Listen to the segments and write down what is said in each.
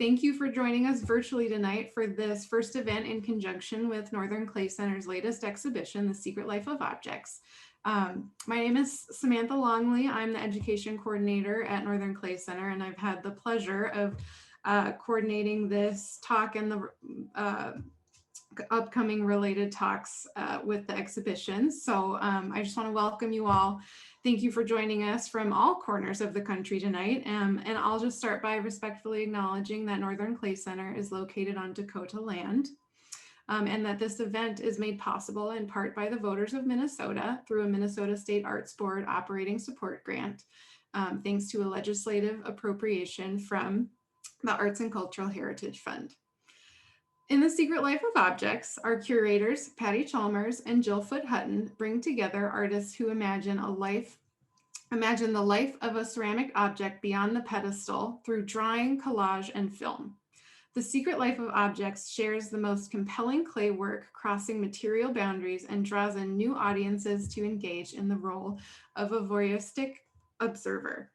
Thank you for joining us virtually tonight for this first event in conjunction with Northern Clay Center's latest exhibition, The Secret Life of Objects. My name is Samantha Longley. I'm the education coordinator at Northern Clay Center, and I've had the pleasure of coordinating this talk and the upcoming related talks with the exhibition. So I just want to welcome you all. Thank you for joining us from all corners of the country tonight. And I'll just start by respectfully acknowledging that Northern Clay Center is located on Dakota land, and that this event is made possible in part by the voters of Minnesota through a Minnesota State Arts Board operating support grant, thanks to a legislative appropriation from the Arts and Cultural Heritage Fund. In The Secret Life of Objects, our curators, Patty Chalmers and Jill Foote-Hutton, bring together artists who imagine the life of a ceramic object beyond the pedestal through drawing, collage, and film. The Secret Life of Objects shares the most compelling clay work, crossing material boundaries, and draws in new audiences to engage in the role of a voyeuristic observer.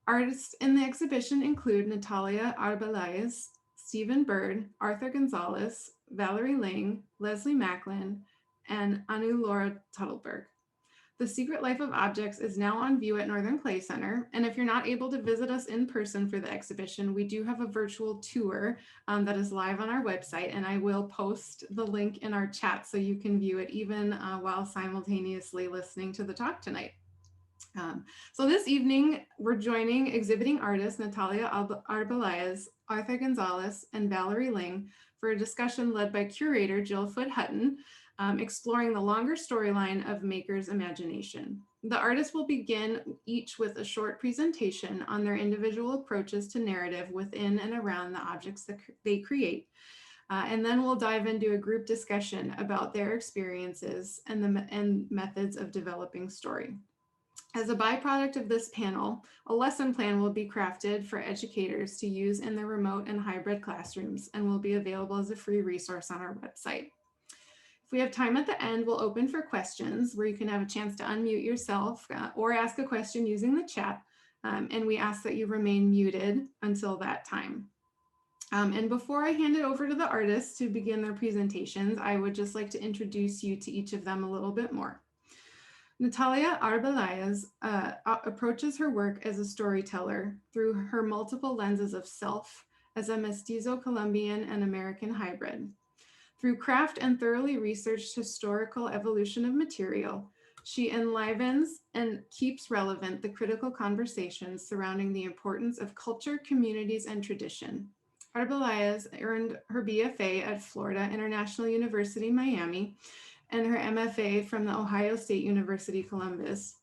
Artists in the exhibition include Natalia Arbelaez, Stephen Bird, Arthur Gonzalez, Valerie Ling, Leslie Macklin, and Anu Laura Tuttleberg. The Secret Life of Objects is now on view at Northern Clay Center, and if you're not able to visit us in person for the exhibition, we do have a virtual tour that is live on our website, and I will post the link in our chat so you can view it even while simultaneously listening to the talk tonight. So this evening, we're joining exhibiting artists Natalia Arbelaez, Arthur Gonzalez, and Valerie Ling for a discussion led by curator Jill Foote-Hutton, exploring the longer storyline of maker's imagination. The artists will begin each with a short presentation on their individual approaches to narrative within and around the objects that they create. And then we'll dive into a group discussion about their experiences and methods of developing story. As a byproduct of this panel, a lesson plan will be crafted for educators to use in their remote and hybrid classrooms and will be available as a free resource on our website. If we have time at the end, we'll open for questions where you can have a chance to unmute yourself or ask a question using the chat. And we ask that you remain muted until that time. And before I hand it over to the artists to begin their presentations, I would just like to introduce you to each of them a little bit more. Natalia Arbelaez approaches her work as a storyteller through her multiple lenses of self as a mestizo Colombian and American hybrid. Through craft and thoroughly researched historical evolution of material, she enlivens and keeps relevant the critical conversations surrounding the importance of culture, communities, and tradition. Arbelaez earned her BFA at Florida International University, Miami, and her MFA from the Ohio State University, Columbus.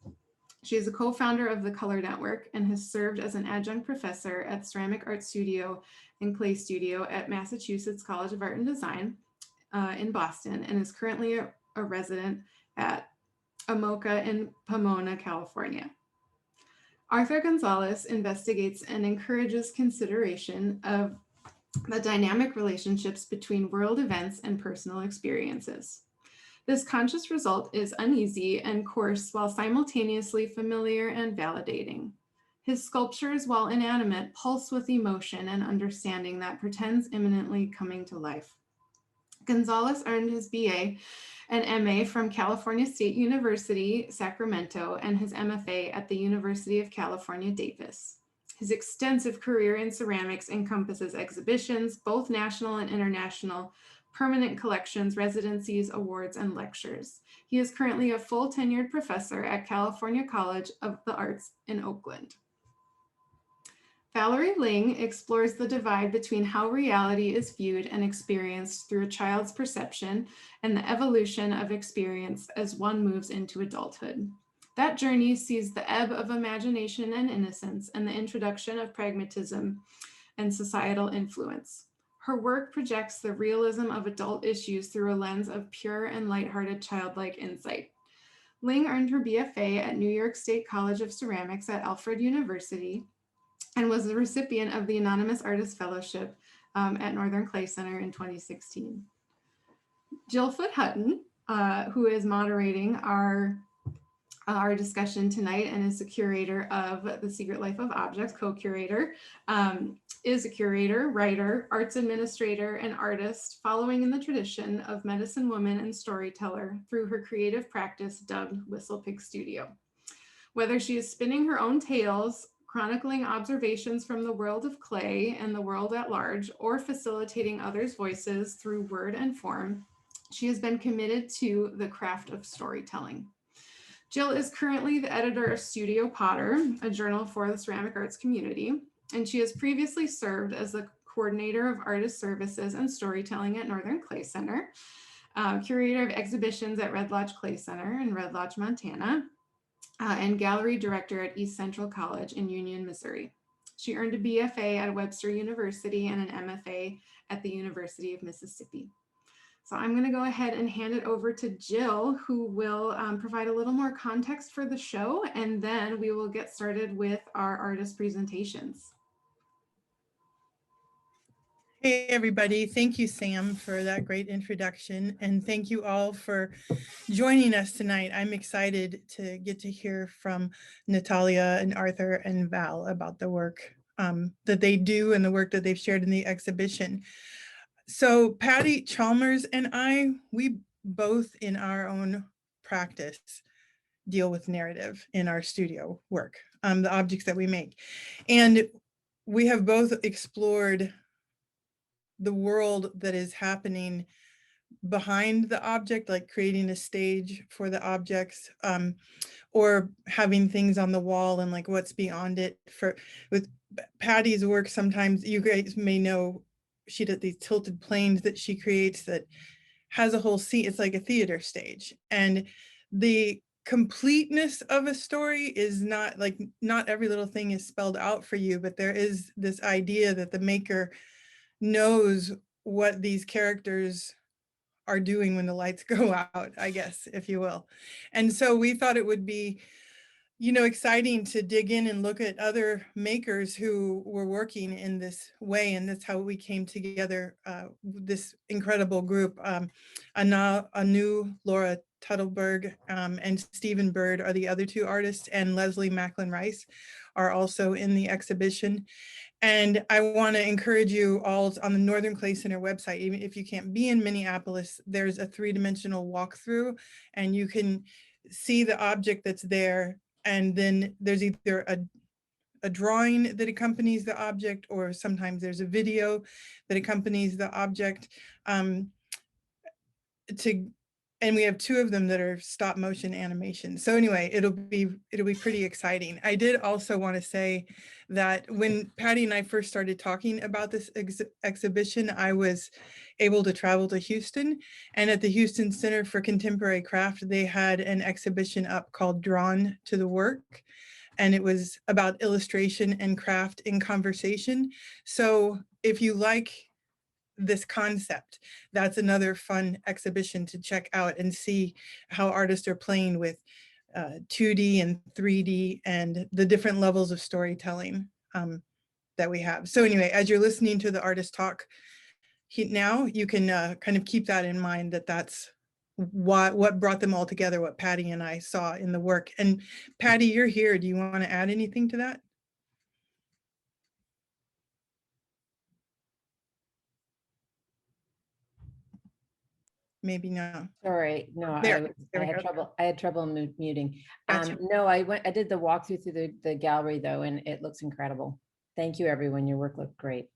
She is a co-founder of the Color Network and has served as an adjunct professor at Ceramic Art Studio and Clay Studio at Massachusetts College of Art and Design in Boston, and is currently a resident at AMOCA in Pomona, California. Arthur Gonzalez investigates and encourages consideration of the dynamic relationships between world events and personal experiences. This conscious result is uneasy and coarse while simultaneously familiar and validating. His sculptures, while inanimate, pulse with emotion and understanding that pretends imminently coming to life. Gonzalez earned his BA and MA from California State University, Sacramento, and his MFA at the University of California, Davis. His extensive career in ceramics encompasses exhibitions, both national and international, permanent collections, residencies, awards, and lectures. He is currently a full tenured professor at California College of the Arts in Oakland. Valerie Ling explores the divide between how reality is viewed and experienced through a child's perception and the evolution of experience as one moves into adulthood. That journey sees the ebb of imagination and innocence and the introduction of pragmatism and societal influence. Her work projects the realism of adult issues through a lens of pure and lighthearted childlike insight. Ling earned her BFA at New York State College of Ceramics at Alfred University and was the recipient of the Anonymous Artist Fellowship at Northern Clay Center in 2016. Jill Foote-Hutton, who is moderating our our discussion tonight and is the curator of The Secret Life of Objects, co-curator, is a curator, writer, arts administrator, and artist, following in the tradition of medicine woman and storyteller through her creative practice dubbed Whistlepig Studio. Whether she is spinning her own tales, chronicling observations from the world of clay and the world at large, or facilitating others' voices through word and form, she has been committed to the craft of storytelling. Jill is currently the editor of Studio Potter, a journal for the ceramic arts community, and she has previously served as the coordinator of artist services and storytelling at Northern Clay Center, curator of exhibitions at Red Lodge Clay Center in Red Lodge, Montana, and gallery director at East Central College in Union, Missouri. She earned a BFA at Webster University and an MFA at the University of Mississippi. So I'm going to go ahead and hand it over to Jill, who will provide a little more context for the show, and then we will get started with our artist presentations. Hey, everybody. Thank you, Sam, for that great introduction. And thank you all for joining us tonight. I'm excited to get to hear from Natalia and Arthur and Val about the work that they do and the work that they've shared in the exhibition. So Patty Chalmers and I, we both in our own practice deal with narrative in our studio work, the objects that we make. And we have both explored the world that is happening behind the object, like creating a stage for the objects, or having things on the wall and like what's beyond it. With Patty's work, sometimes you guys may know she did these tilted planes that she creates that has a whole scene. It's like a theater stage, and the completeness of a story is not like, not every little thing is spelled out for you, but there is this idea that the maker knows what these characters are doing when the lights go out, I guess, if you will. And so we thought it would be, you know, exciting to dig in and look at other makers who were working in this way. And that's how we came together, this incredible group. Anu, Laura Tuttleberg, and Stephen Bird are the other two artists, and Leslie Macklin Rice are also in the exhibition. And I want to encourage you all on the Northern Clay Center website, even if you can't be in Minneapolis, there's a 3-dimensional walkthrough and you can see the object that's there. And then there's either a drawing that accompanies the object, or sometimes there's a video that accompanies the object. And we have 2 of them that are stop motion animation. So anyway, it'll be pretty exciting. I did also want to say that when Patty and I first started talking about this exhibition, I was able to travel to Houston, and at the Houston Center for Contemporary Craft, they had an exhibition up called Drawn to the Work, and it was about illustration and craft in conversation. So if you like this concept, that's another fun exhibition to check out and see how artists are playing with 2D and 3D and the different levels of storytelling that we have. So anyway, as you're listening to the artist talk now, you can kind of keep that in mind, that that's what brought them all together, what Patty and I saw in the work. And Patty, you're here. Do you want to add anything to that? Maybe no. Sorry, no, There I had trouble muting. Gotcha. No, I did the walkthrough through the gallery though, and it looks incredible. Thank you, everyone. Your work looked great.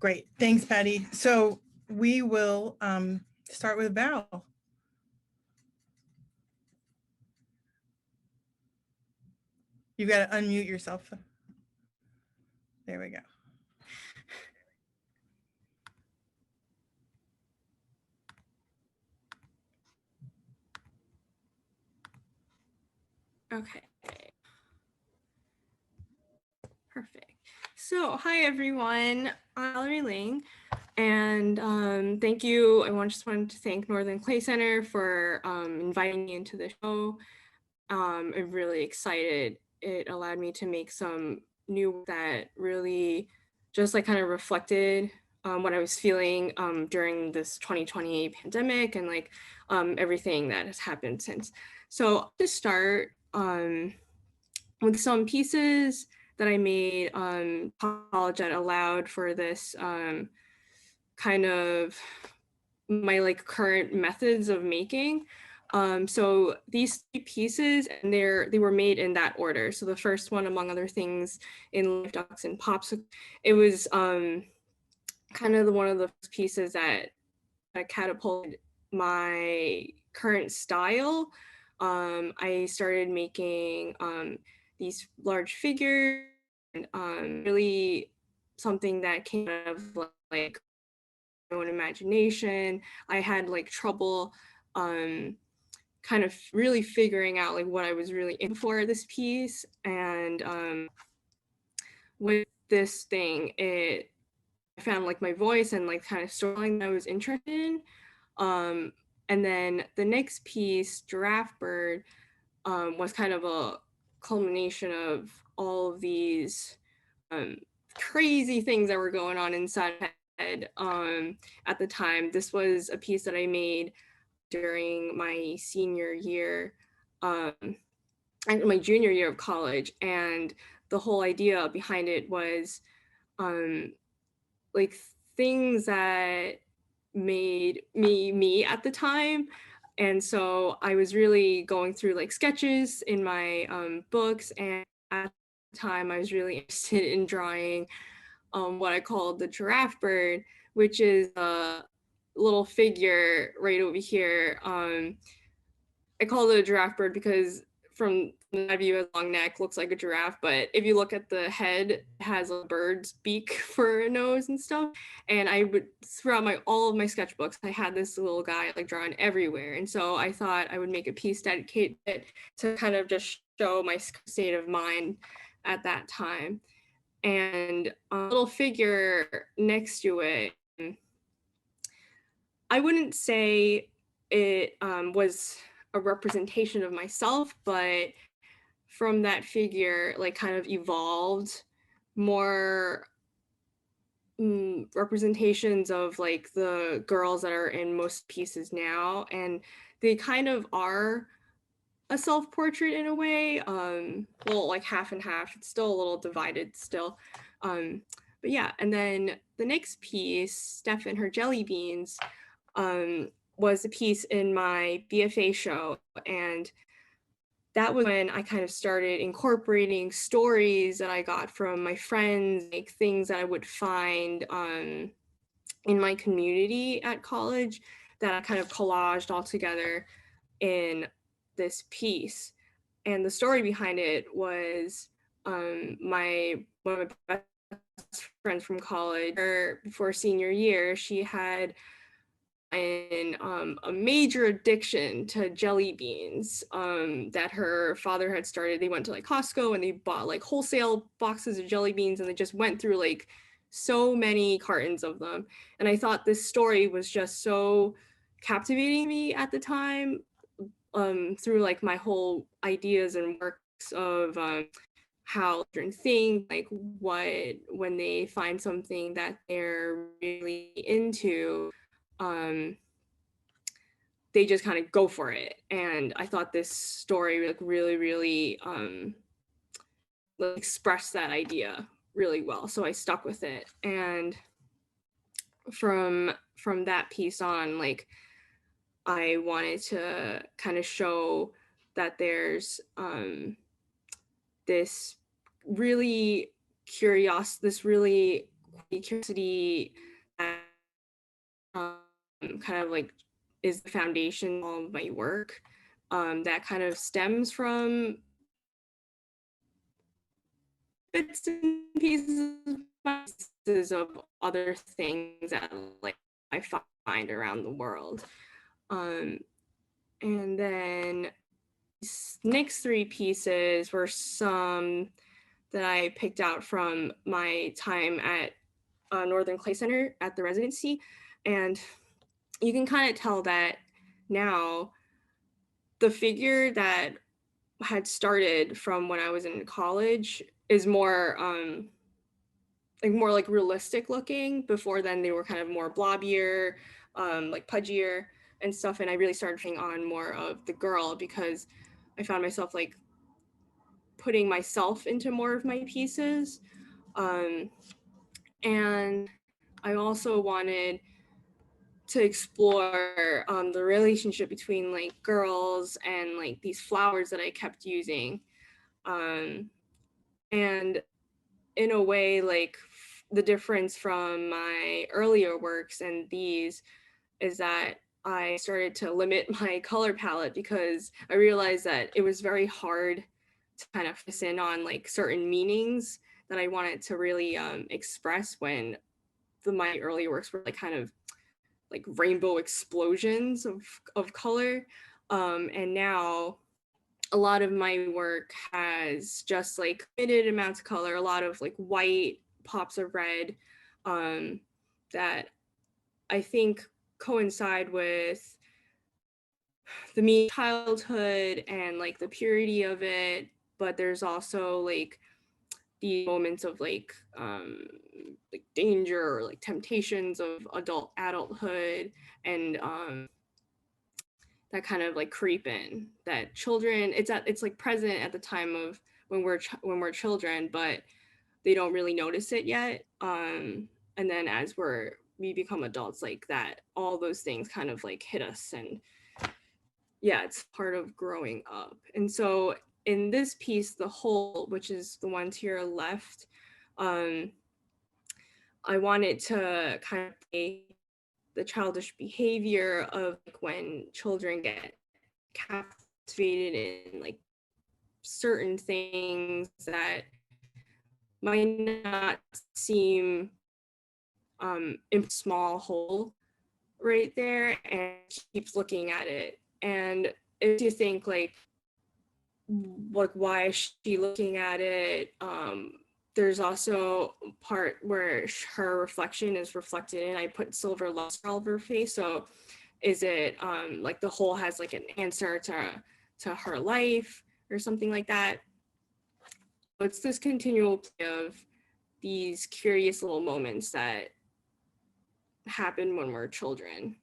Great, thanks, Patty. So we will start with Val. You got to unmute yourself. There we go. Okay. Perfect. So, hi everyone. I'm Valerie Ling, and thank you. I just wanted to thank Northern Clay Center for inviting me into the show. I'm really excited. It allowed me to make some new work that really just like kind of reflected what I was feeling during this 2020 pandemic and like everything that has happened since. So to start with some pieces that I made college that allowed for this kind of my like current methods of making. So these 3 pieces, and they were made in that order. So the first one, among other things, in Life Ducks and Popsicle, it was kind of one of the pieces that catapulted my current style. I started making these large figures, and really something that came out of like my own imagination. I had like trouble kind of really figuring out like what I was really in for this piece. And with this thing, I found like my voice and like kind of storyline that I was interested in. And then the next piece, Giraffe Bird, was kind of a culmination of all of these crazy things that were going on inside my head at the time. This was a piece that I made during my senior year, and my junior year of college. And the whole idea behind it was like things that made me at the time. And so I was really going through like sketches in my books, and at the time I was really interested in drawing what I called the Giraffe Bird, which is a little figure right over here. I call it a giraffe bird because from my view, a long neck looks like a giraffe, but if you look at the head, it has a bird's beak for a nose and stuff. And I would, throughout all of my sketchbooks, I had this little guy like drawn everywhere. And so I thought I would make a piece dedicated to kind of just show my state of mind at that time. And a little figure next to it, I wouldn't say it was a representation of myself, but from that figure, like kind of evolved more representations of like the girls that are in most pieces now. And they kind of are a self-portrait in a way, well, like half and half. It's still a little divided still. But yeah, and then the next piece, Steph and her jelly beans, was a piece in my BFA show. And that was when I kind of started incorporating stories that I got from my friends, like things that I would find in my community at college that I kind of collaged all together in this piece. And the story behind it was one of my best friends from college, before senior year, she had a major addiction to jelly beans that her father had started. They went to like Costco and they bought like wholesale boxes of jelly beans, and they just went through like so many cartons of them. And I thought this story was just so captivating me at the time, through like my whole ideas and works of how children think, like when they find something that they're really into, they just kind of go for it. And I thought this story like really expressed that idea really well, so I stuck with it. And from that piece on, like I wanted to kind of show that there's this really curiosity that kind of like is the foundation of my work, that kind of stems from bits and pieces of other things that like I find around the world. And then next 3 pieces were some that I picked out from my time at Northern Clay Center at the residency. And you can kind of tell that now the figure that had started from when I was in college is more like realistic looking. Before then they were kind of more blobbier, like pudgier. and stuff. And I really started taking on more of the girl because I found myself like putting myself into more of my pieces. And I also wanted to explore the relationship between like girls and like these flowers that I kept using. And in a way, like the difference from my earlier works and these is that I started to limit my color palette because I realized that it was very hard to kind of focus in on like certain meanings that I wanted to really express when my earlier works were like kind of like rainbow explosions of color. And now a lot of my work has just like limited amounts of color, a lot of like white pops of red that I think coincide with the me childhood and like the purity of it. But there's also like the moments of like danger or like temptations of adulthood and that kind of like creep in that children it's like present at the time of when we're children, but they don't really notice it yet. And then as we become adults, like that, all those things kind of like hit us, and yeah, it's part of growing up. And so in this piece, the whole, which is the one to your left, I wanted to kind of play the childish behavior of like, when children get captivated in like certain things that might not seem in small hole right there, and keeps looking at it. And if you think like why is she looking at it, there's also a part where her reflection is reflected in. I put silver luster all over her face. So is it like the whole has like an answer to her life or something like that? It's this continual play of these curious little moments that happen when we're children.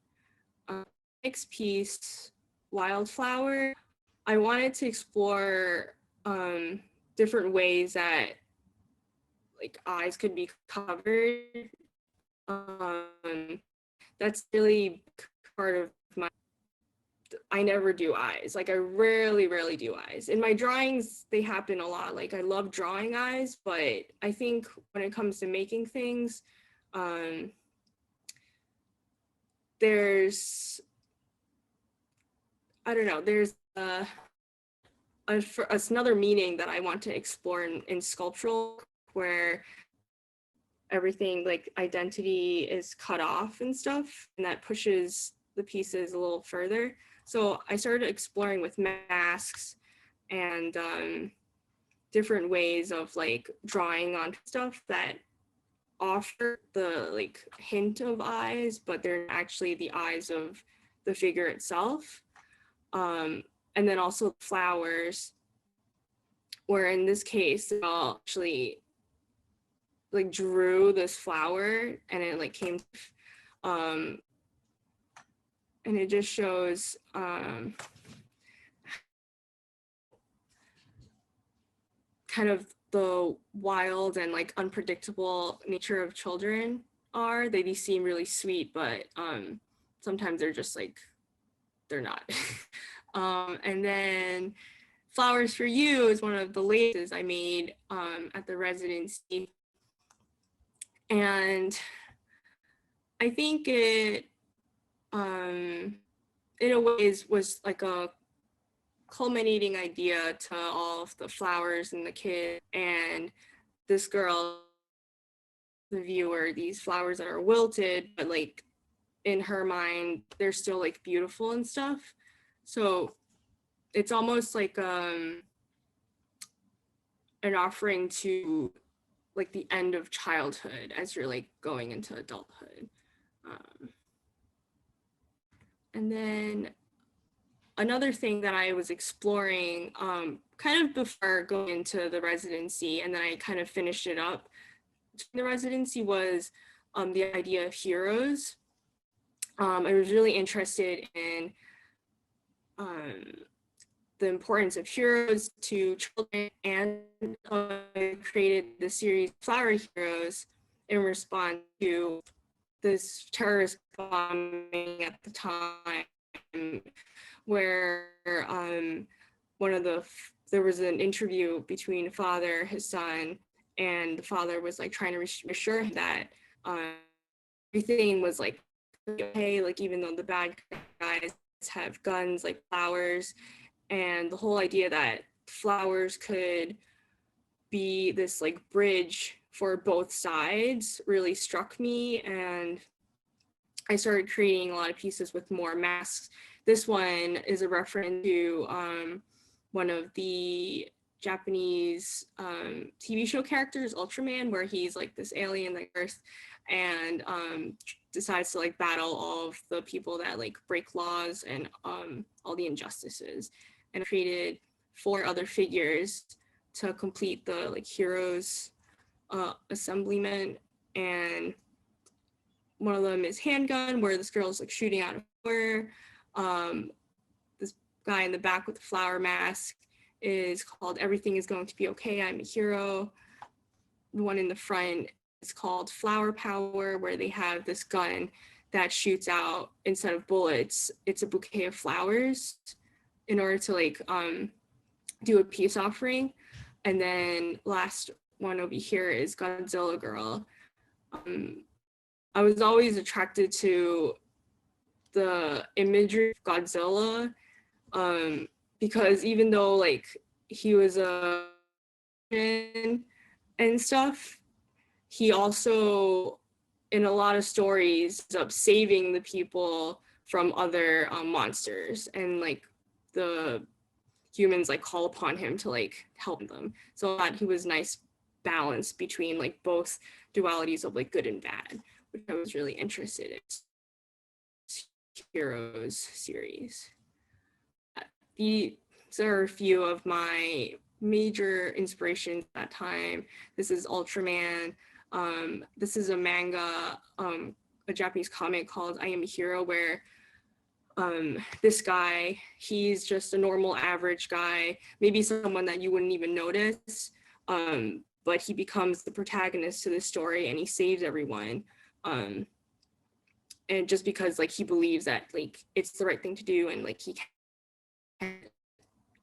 Next piece, Wildflower. I wanted to explore different ways that like eyes could be covered. That's really part of my, I never do eyes. Like I rarely do eyes. In my drawings, they happen a lot. Like I love drawing eyes, but I think when it comes to making things, there's, I don't know, there's another meaning that I want to explore in sculptural, where everything like identity is cut off and stuff, and that pushes the pieces a little further. So I started exploring with masks and different ways of like drawing on stuff that offer the like hint of eyes, but they're actually the eyes of the figure itself. And then also flowers, where in this case, I'll actually like drew this flower and it like came, and it just shows kind of the wild and like unpredictable nature of children are. They seem really sweet, but sometimes they're just like, they're not. And then Flowers for You is one of the latest I made at the residency. And I think it, in a way, was like a culminating idea to all of the flowers and the kid and this girl, the viewer, these flowers that are wilted, but like in her mind, they're still like beautiful and stuff. So it's almost like an offering to like the end of childhood as you're like going into adulthood. And then another thing that I was exploring kind of before going into the residency, and then I kind of finished it up in the residency, was the idea of heroes. I was really interested in the importance of heroes to children, and I created the series Flower Heroes in response to this terrorist bombing at the time, where there was an interview between a father, his son, and the father was like trying to reassure him that everything was like okay, like even though the bad guys have guns like flowers, and the whole idea that flowers could be this like bridge for both sides really struck me, and I started creating a lot of pieces with more masks. This one is a reference to one of the Japanese TV show characters, Ultraman, where he's like this alien like Earth, and decides to like battle all of the people that like break laws and all the injustices, and created 4 other figures to complete the like heroes assemblyment. And one of them is Handgun, where this girl's like shooting out of nowhere. This guy in the back with the flower mask is called Everything is Going to Be Okay, I'm a Hero. The one in the front is called Flower Power, where they have this gun that shoots out, instead of bullets, it's a bouquet of flowers in order to like do a peace offering. And then last one over here is Godzilla Girl. I was always attracted to the imagery of Godzilla, because even though like he was a and stuff, he also in a lot of stories ends up saving the people from other monsters, and like the humans like call upon him to like help them. So I thought he was nice balance between like both dualities of like good and bad, which I was really interested in. Heroes series. These are a few of my major inspirations at that time. This is Ultraman. This is a manga, a Japanese comic called I Am a Hero, where this guy, he's just a normal average guy, maybe someone that you wouldn't even notice, but he becomes the protagonist to this story and he saves everyone. And just because like he believes that like it's the right thing to do, and like he can.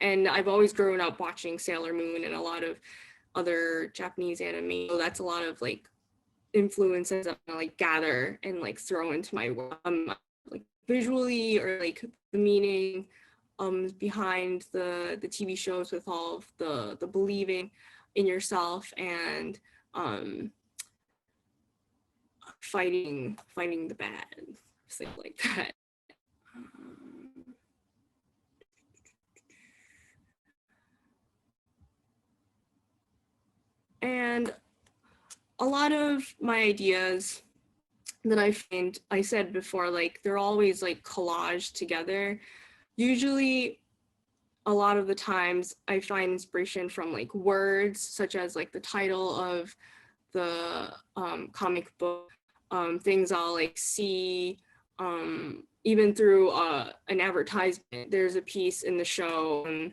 And I've always grown up watching Sailor Moon and a lot of other Japanese anime, so that's a lot of like influences I'm gonna like gather and like throw into my work, like visually, or like the meaning behind the TV shows, with all of the believing in yourself and fighting the bad, things like that. And a lot of my ideas that I find, I said before, like they're always like collaged together. Usually a lot of the times I find inspiration from like words, such as like the title of the comic book, things I'll like see, even through an advertisement. There's a piece in the show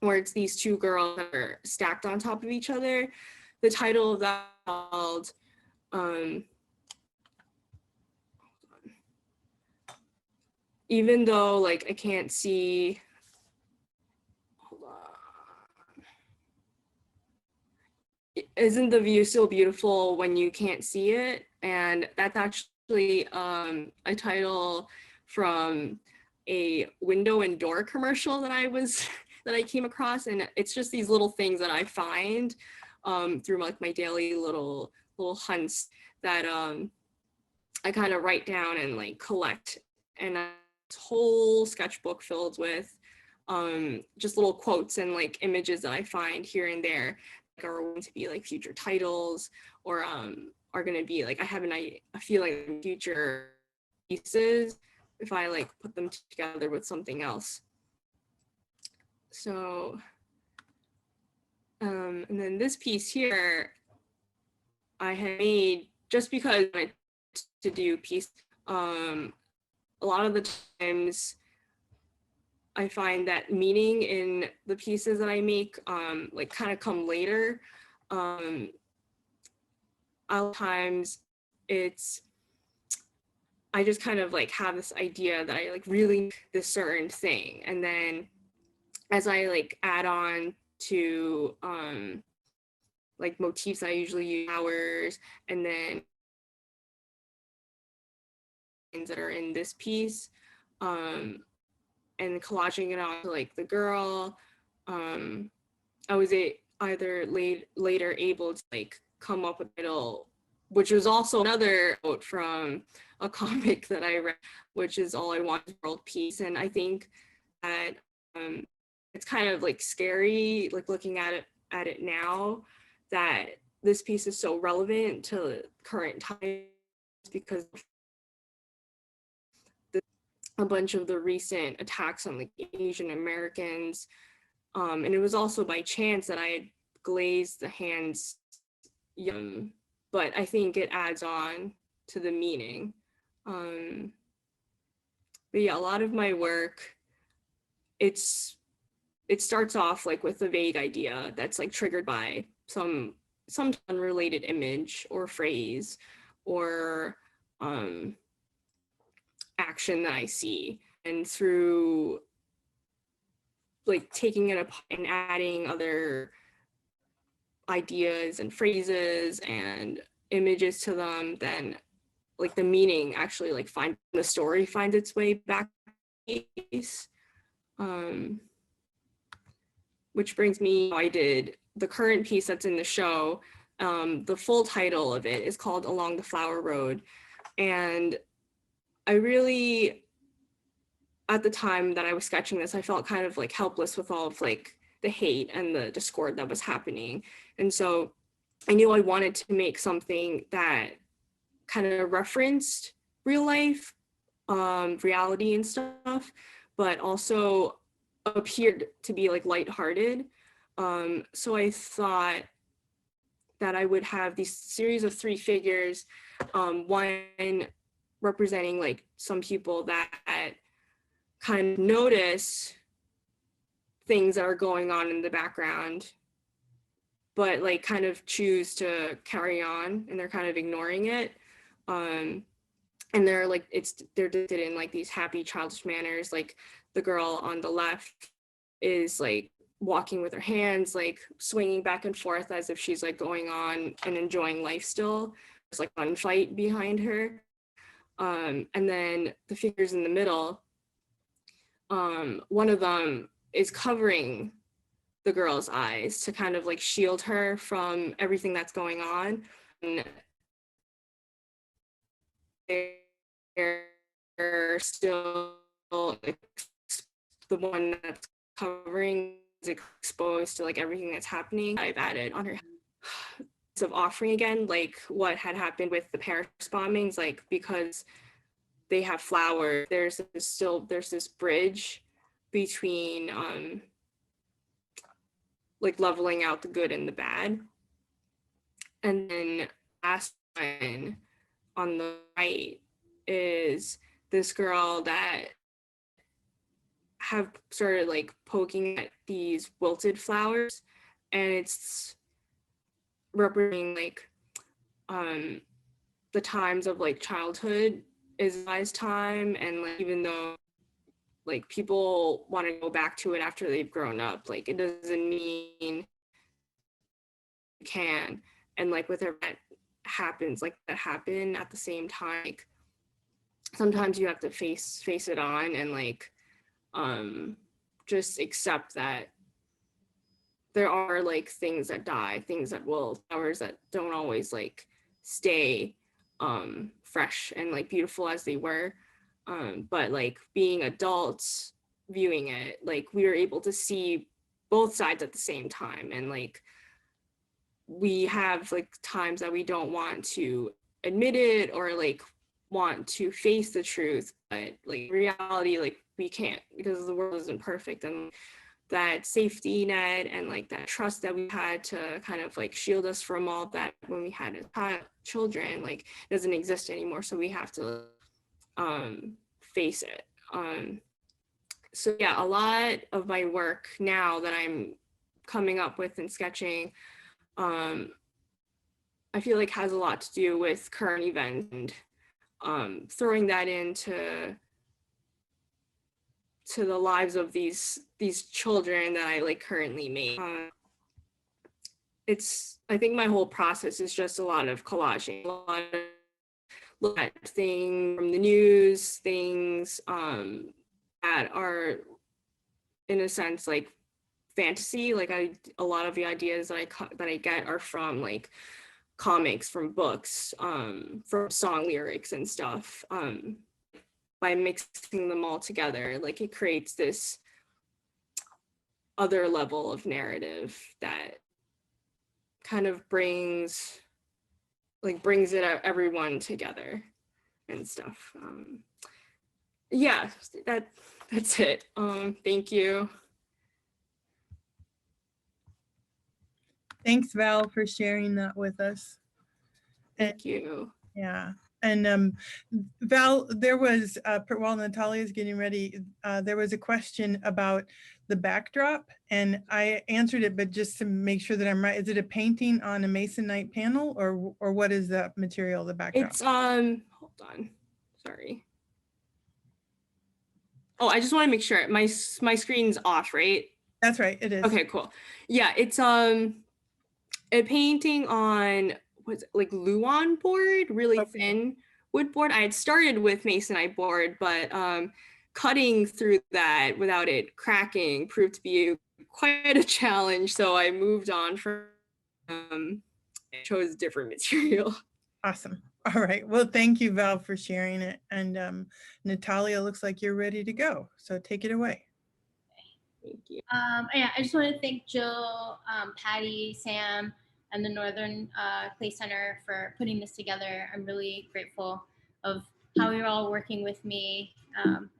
where it's these 2 girls that are stacked on top of each other. The title of that is called Even Though like I Can't See, hold on. Isn't the view so beautiful when you can't see it? And that's actually a title from a window and door commercial that I came across. And it's just these little things that I find through like my daily little hunts that I kind of write down and like collect. And a whole sketchbook filled with just little quotes and like images that I find here and there, like are going to be like future titles, or are going to be like, I feel like future pieces if I like put them together with something else. So and then this piece here I had made just because I wanted to do piece a lot of the times I find that meaning in the pieces that I make like kind of come later. A lot of times I just kind of like have this idea that I like really this certain thing, and then as I like add on to like motifs I usually use, flowers, and then things that are in this piece, and collaging it onto like the girl, I was later able to like come up with a title, which was also another quote from a comic that I read, which is All I Want is World Peace. And I think that it's kind of like scary, like looking at it now, that this piece is so relevant to current times because a bunch of the recent attacks on like Asian Americans. And it was also by chance that I had glazed the hands young, but I think it adds on to the meaning. But yeah, a lot of my work, it starts off like with a vague idea that's like triggered by some unrelated image or phrase or action that I see, and through like taking it apart and adding other ideas and phrases and images to them, then like the meaning actually like the story finds its way back to the piece. Which brings me, I did the current piece that's in the show. The full title of it is called Along the Flower Road. And I really, at the time that I was sketching this, I felt kind of like helpless with all of like the hate and the discord that was happening. And so I knew I wanted to make something that kind of referenced real life, reality and stuff, but also appeared to be like lighthearted. So I thought that I would have these series of 3 figures, one representing like some people that kind of notice things that are going on in the background, but like kind of choose to carry on, and they're kind of ignoring it. And they're like, they're did in like these happy childish manners. Like the girl on the left is like walking with her hands, like swinging back and forth as if she's like going on and enjoying life still. There's like one fight behind her. And then the figures in the middle, one of them is covering the girl's eyes to kind of like shield her from everything that's going on. And they're still the one that's covering is exposed to like everything that's happening. I've added on her of offering again, like what had happened with the Paris bombings, like because they have flowers, there's this bridge between like leveling out the good and the bad. And then last one on the right is this girl that have started like poking at these wilted flowers, and it's representing like the times of like childhood is Eli's time, and like even though like people want to go back to it after they've grown up, like it doesn't mean you can. And like with her that happens, like that happen at the same time, like sometimes you have to face it on and like just accept that there are like things that die, things that will, flowers that don't always like stay fresh and like beautiful as they were. But like being adults viewing it, like we were able to see both sides at the same time. And like we have like times that we don't want to admit it or like want to face the truth, but like reality, like we can't, because the world isn't perfect. And that safety net and like that trust that we had to kind of like shield us from all that when we had children, like doesn't exist anymore. So we have to face it. So yeah, a lot of my work now that I'm coming up with and sketching, I feel like has a lot to do with current events and throwing that into the lives of these children that I like currently make. I think my whole process is just a lot of collaging, a lot of look at things from the news, things that are in a sense like fantasy. Like a lot of the ideas that I get are from like comics, from books, from song lyrics and stuff. By mixing them all together, like it creates this other level of narrative that kind of brings everyone together and stuff. Yeah, that's it. Thank you. Thanks, Val, for sharing that with us. Thank you. Yeah. And Val, there was, while Natalia's getting ready, there was a question about the backdrop, and I answered it, but just to make sure that I'm right, is it a painting on a masonite panel, or what is the material, the backdrop? It's, hold on, sorry. Oh, I just want to make sure my screen's off, right? That's right, it is. Okay, cool. Yeah, it's a painting on what's it, like Luan board, really thin wood board. I had started with masonite board, but cutting through that without it cracking proved to be quite a challenge. So I moved on from chose different material. Awesome. All right. Well, thank you, Val, for sharing it. And Natalia, looks like you're ready to go. So take it away. Thank you. Yeah, I just want to thank Jill, Patty, Sam, and the Northern Clay Center for putting this together. I'm really grateful of how you're all working with me,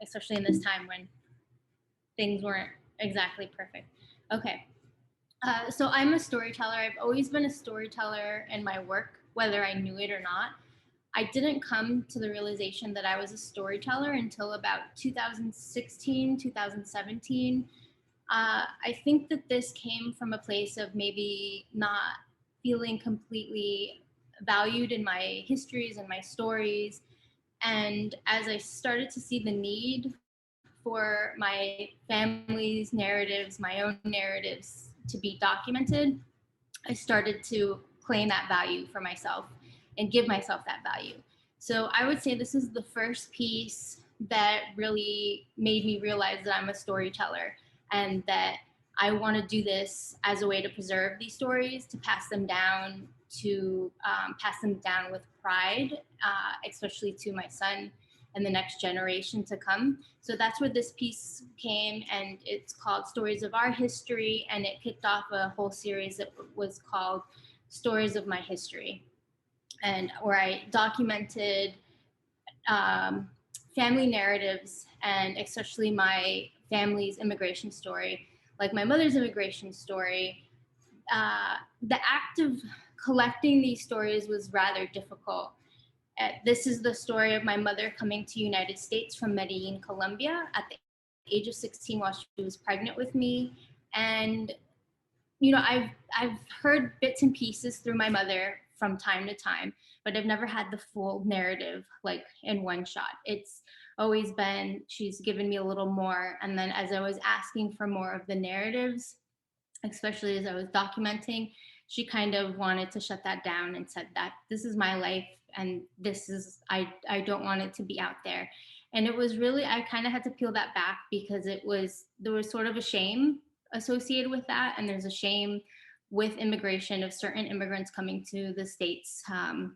especially in this time when things weren't exactly perfect. Okay. So I'm a storyteller. I've always been a storyteller in my work, whether I knew it or not. I didn't come to the realization that I was a storyteller until about 2016, 2017. I think that this came from a place of maybe not feeling completely valued in my histories and my stories. And as I started to see the need for my family's narratives, my own narratives to be documented, I started to claim that value for myself and give myself that value. So I would say this is the first piece that really made me realize that I'm a storyteller and that I want to do this as a way to preserve these stories, to pass them down, with pride, especially to my son and the next generation to come. So that's where this piece came, and it's called Stories of Our History, and it kicked off a whole series that was called Stories of My History, and where I documented family narratives, and especially my family's immigration story, like my mother's immigration story. The act of collecting these stories was rather difficult. This is the story of my mother coming to United States from Medellin, Colombia at the age of 16 while she was pregnant with me. And, you know, I've heard bits and pieces through my mother from time to time, but I've never had the full narrative like in one shot. It's always been, she's given me a little more. And then as I was asking for more of the narratives, especially as I was documenting, she kind of wanted to shut that down and said that this is my life and this is, I don't want it to be out there. And it was really, I kind of had to peel that back because there was sort of a shame associated with that. And there's a shame with immigration of certain immigrants coming to the States,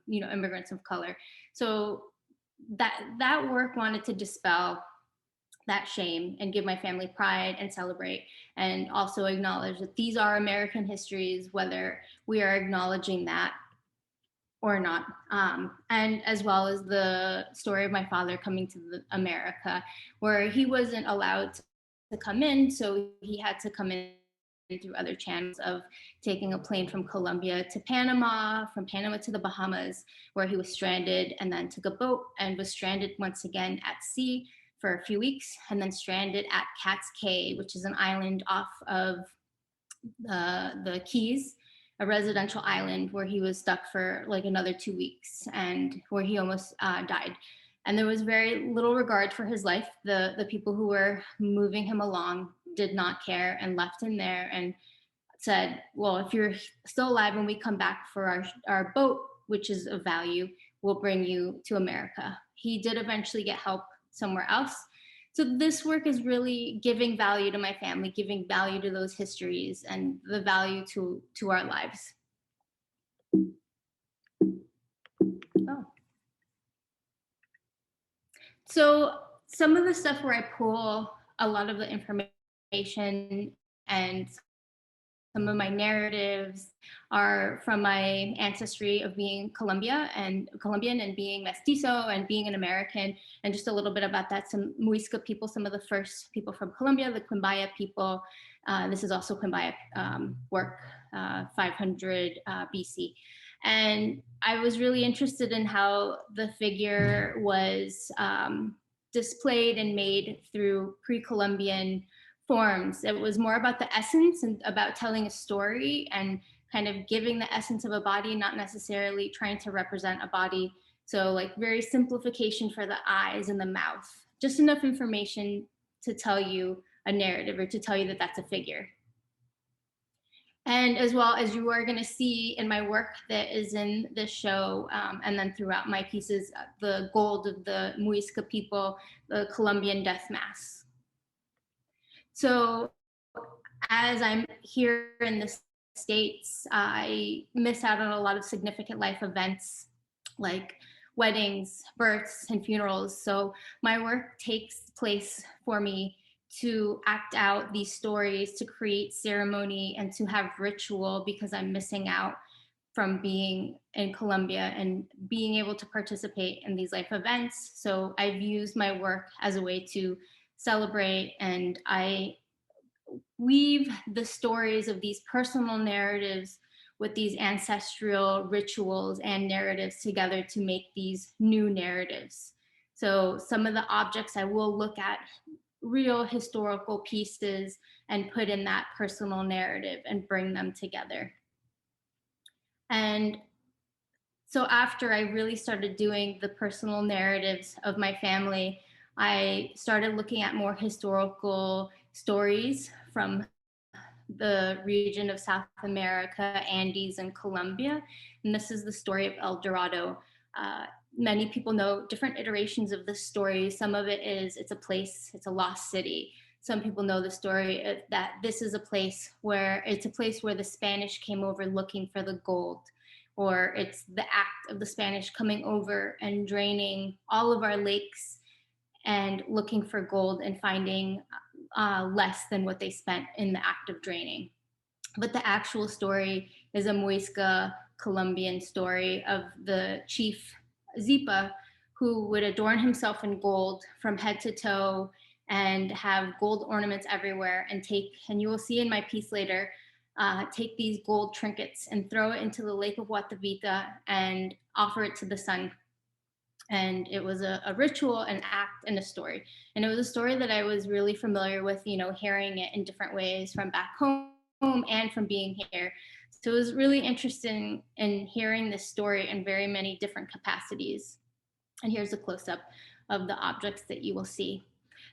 you know, immigrants of color. So that work wanted to dispel that shame and give my family pride and celebrate, and also acknowledge that these are American histories, whether we are acknowledging that or not. And as well as the story of my father coming to America, where he wasn't allowed to come in, so he had to come in through other channels of taking a plane from Colombia to Panama, from Panama to the Bahamas, where he was stranded, and then took a boat and was stranded once again at sea for a few weeks and then stranded at Cat's Cay, which is an island off of the Keys, a residential island where he was stuck for like another 2 weeks and where he almost died. And there was very little regard for his life. The people who were moving him along did not care and left him there and said, well, if you're still alive when we come back for our boat, which is of value, we'll bring you to America. He did eventually get help somewhere else. So this work is really giving value to my family, giving value to those histories and the value to our lives. Oh. So some of the stuff where I pull a lot of the information and some of my narratives are from my ancestry of being Colombian and being mestizo and being an American, and just a little bit about that. Some Muisca people, some of the first people from Colombia, the Quimbaya people. This is also Quimbaya work, 500 BC. And I was really interested in how the figure was displayed and made through pre-Columbian forms. It was more about the essence and about telling a story and kind of giving the essence of a body, not necessarily trying to represent a body. So like very simplification for the eyes and the mouth, just enough information to tell you a narrative or to tell you that that's a figure. And as well as you are going to see in my work that is in this show, and then throughout my pieces, the gold of the Muisca people, the Colombian death mask. So as I'm here in the States, I miss out on a lot of significant life events like weddings, births, and funerals. So my work takes place for me to act out these stories, to create ceremony, and to have ritual because I'm missing out from being in Colombia and being able to participate in these life events. So I've used my work as a way to celebrate, and I weave the stories of these personal narratives with these ancestral rituals and narratives together to make these new narratives. So some of the objects I will look at real historical pieces and put in that personal narrative and bring them together. And so after I really started doing the personal narratives of my family, I started looking at more historical stories from the region of South America, Andes, and Colombia. And this is the story of El Dorado. Many people know different iterations of this story. Some of it is it's a place, it's a lost city. Some people know the story that this is a place where the Spanish came over looking for the gold, or it's the act of the Spanish coming over and draining all of our lakes and looking for gold and finding less than what they spent in the act of draining. But the actual story is a Muisca Colombian story of the chief Zipa, who would adorn himself in gold from head to toe and have gold ornaments everywhere, and you will see in my piece later, take these gold trinkets and throw it into the lake of Guatavita and offer it to the sun. And it was a ritual, an act, and a story. And it was a story that I was really familiar with, hearing it in different ways from back home and from being here. So it was really interesting in hearing this story in very many different capacities. And here's a close-up of the objects that you will see.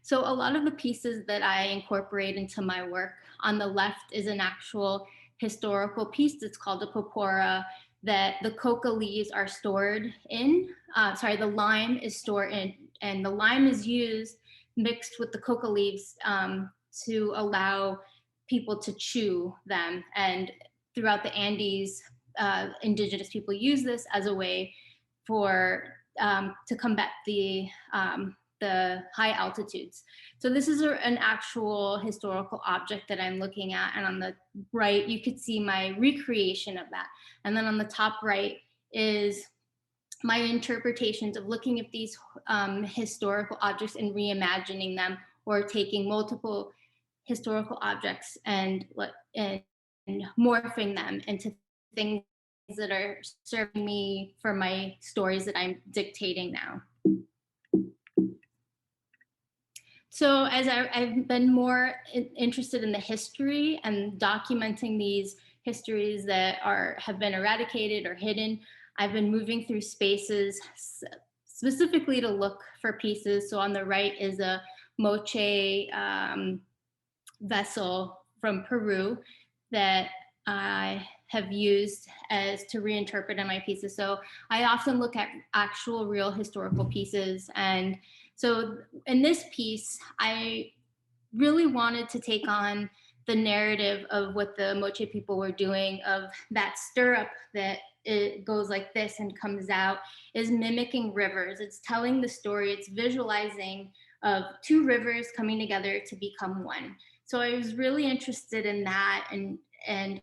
So a lot of the pieces that I incorporate into my work, on the left is an actual historical piece that's called a popora, that the coca leaves are stored in, the lime is stored in, and the lime is used mixed with the coca leaves to allow people to chew them. And throughout the Andes, indigenous people use this as a way to combat the high altitudes. So this is an actual historical object that I'm looking at. And on the right, you could see my recreation of that. And then on the top right is my interpretations of looking at these historical objects and reimagining them, or taking multiple historical objects and morphing them into things that are serving me for my stories that I'm dictating now. So as I've been more interested in the history and documenting these histories that have been eradicated or hidden, I've been moving through spaces specifically to look for pieces. So on the right is a moche vessel from Peru that I have used to reinterpret in my pieces. So I often look at actual real historical pieces. And so in this piece, I really wanted to take on the narrative of what the Moche people were doing, of that stirrup that it goes like this and comes out, is mimicking rivers. It's telling the story, it's visualizing of two rivers coming together to become one. So I was really interested in that. And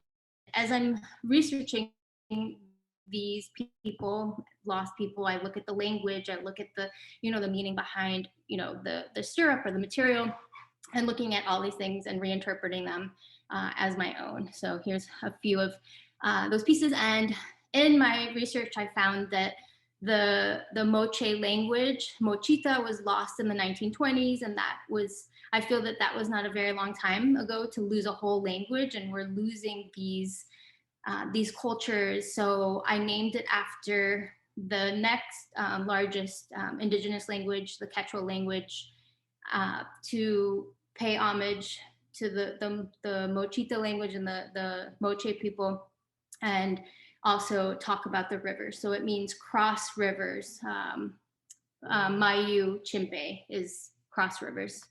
as I'm researching these people, lost people, I look at the language, I look at the, the meaning behind, the stirrup or the material, and looking at all these things and reinterpreting them as my own. So here's a few of those pieces. And in my research, I found that the Moche language, Mochita, was lost in the 1920s. And I feel that was not a very long time ago to lose a whole language, and we're losing these cultures. So I named it after the next largest indigenous language, the Quechua language, to pay homage to the Mochita language and the Moche people, and also talk about the rivers. So it means cross rivers. Mayu Chimpe is cross rivers.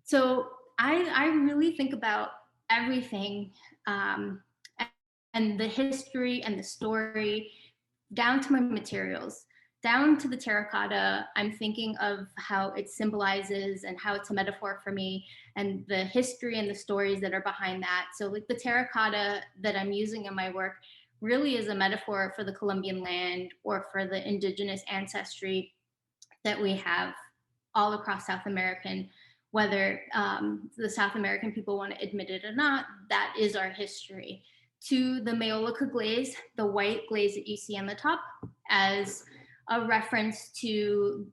So I really think about everything and the history and the story, down to my materials, down to the terracotta. I'm thinking of how it symbolizes and how it's a metaphor for me, and the history and the stories that are behind that. So like the terracotta that I'm using in my work really is a metaphor for the Colombian land, or for the indigenous ancestry that we have all across South America. Whether the South American people want to admit it or not, that is our history. To the Mayolica glaze, the white glaze that you see on the top, as a reference to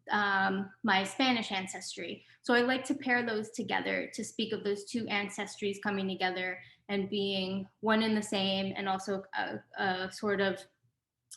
my Spanish ancestry. So I like to pair those together to speak of those two ancestries coming together and being one and the same, and also a sort of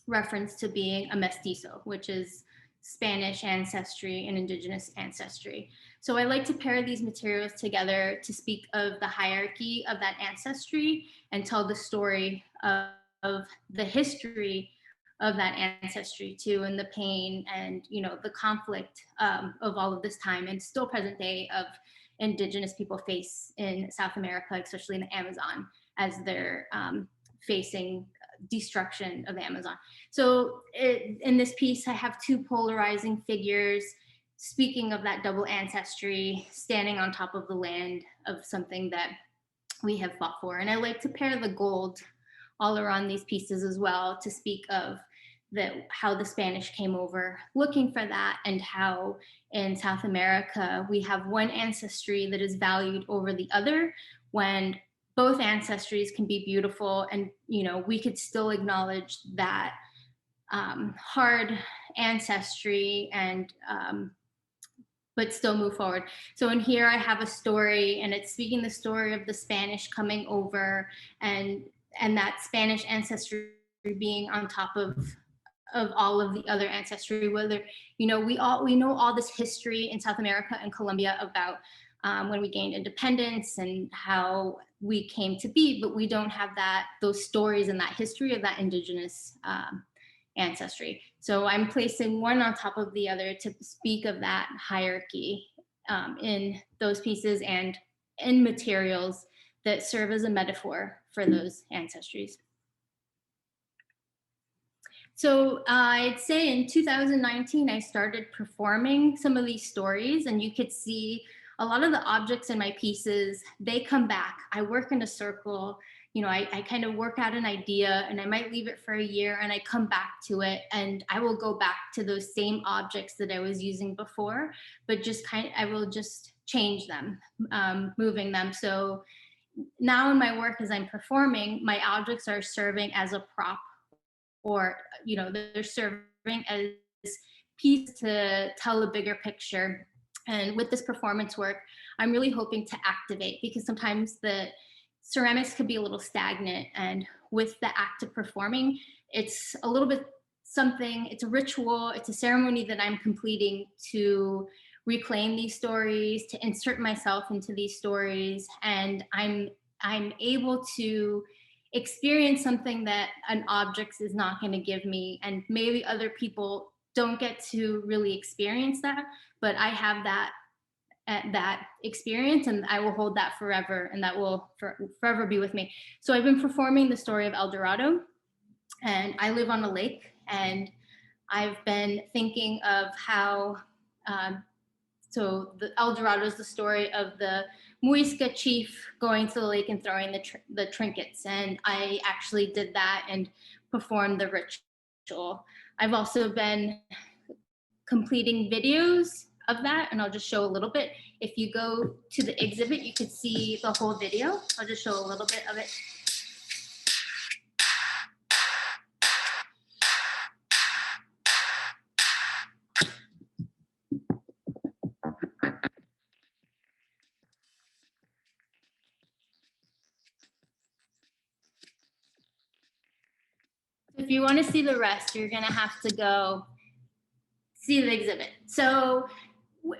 reference to being a mestizo, which is Spanish ancestry and indigenous ancestry. So I like to pair these materials together to speak of the hierarchy of that ancestry and tell the story of the history of that ancestry too, and the pain and the conflict of all of this time, and still present day, of indigenous people face in South America, especially in the Amazon, as they're facing destruction of the Amazon. So in this piece, I have two polarizing figures speaking of that double ancestry, standing on top of the land of something that we have fought for. And I like to pair the gold all around these pieces as well, to speak of how the Spanish came over looking for that, and how in South America we have one ancestry that is valued over the other, when both ancestries can be beautiful, and we could still acknowledge that hard ancestry, and but still move forward. So in here I have a story, and it's speaking the story of the Spanish coming over, and that Spanish ancestry being on top of all of the other ancestry. Whether we know all this history in South America and Colombia about when we gained independence and how we came to be, but we don't have those stories and that history of that indigenous ancestry. So I'm placing one on top of the other to speak of that hierarchy in those pieces and in materials that serve as a metaphor for those ancestries. So I'd say in 2019, I started performing some of these stories, and you could see a lot of the objects in my pieces, they come back. I work in a circle. I kind of work out an idea, and I might leave it for a year, and I come back to it, and I will go back to those same objects that I was using before, but I will just change them, moving them. So now in my work, as I'm performing, my objects are serving as a prop, or they're serving as pieces to tell a bigger picture And with this performance work, I'm really hoping to activate, because sometimes the ceramics could be a little stagnant. And with the act of performing, it's a little bit something, it's a ritual, it's a ceremony that I'm completing to reclaim these stories, to insert myself into these stories. And I'm able to experience something that an object is not going to give me. And maybe other people don't get to really experience that, but I have that experience, and I will hold that forever, and that will forever be with me. So I've been performing the story of El Dorado, and I live on a lake, and I've been thinking of how, so the El Dorado is the story of the Muisca chief going to the lake and throwing the trinkets, and I actually did that and performed the ritual. I've also been completing videos of that, and I'll just show a little bit. If you go to the exhibit, you could see the whole video. I'll just show a little bit of it. If you want to see the rest, you're going to have to go see the exhibit. So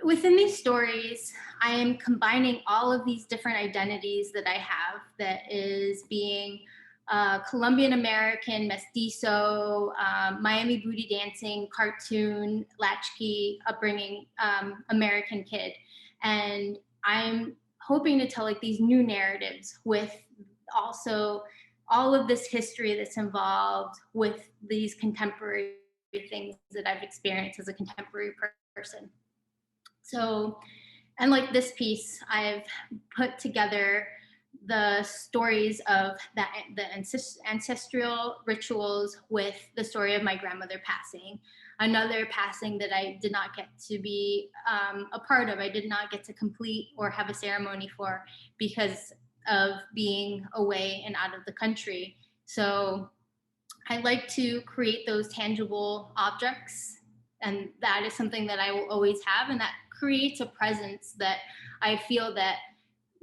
within these stories, I am combining all of these different identities that I have, that is being Colombian American, mestizo, Miami booty dancing, cartoon, latchkey, upbringing, American kid. And I'm hoping to tell like these new narratives with also all of this history that's involved with these contemporary things that I've experienced as a contemporary person. So, and like this piece, I've put together the stories of the ancestral rituals with the story of my grandmother passing. Another passing that I did not get to be a part of, I did not get to complete or have a ceremony for because of being away and out of the country. So I like to create those tangible objects, and that is something that I will always have, and that creates a presence that I feel that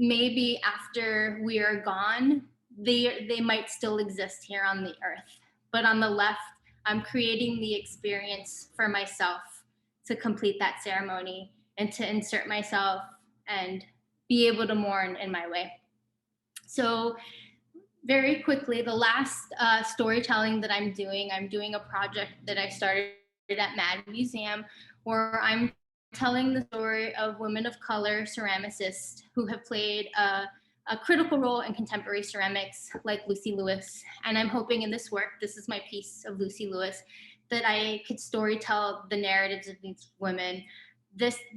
maybe after we are gone, they might still exist here on the earth. But on the left, I'm creating the experience for myself to complete that ceremony and to insert myself and be able to mourn in my way. So very quickly, the last storytelling that I'm doing a project that I started at Mad Museum, where I'm telling the story of women of color ceramicists who have played a critical role in contemporary ceramics, like Lucy Lewis. And I'm hoping in this work, this is my piece of Lucy Lewis, that I could storytell the narratives of these women.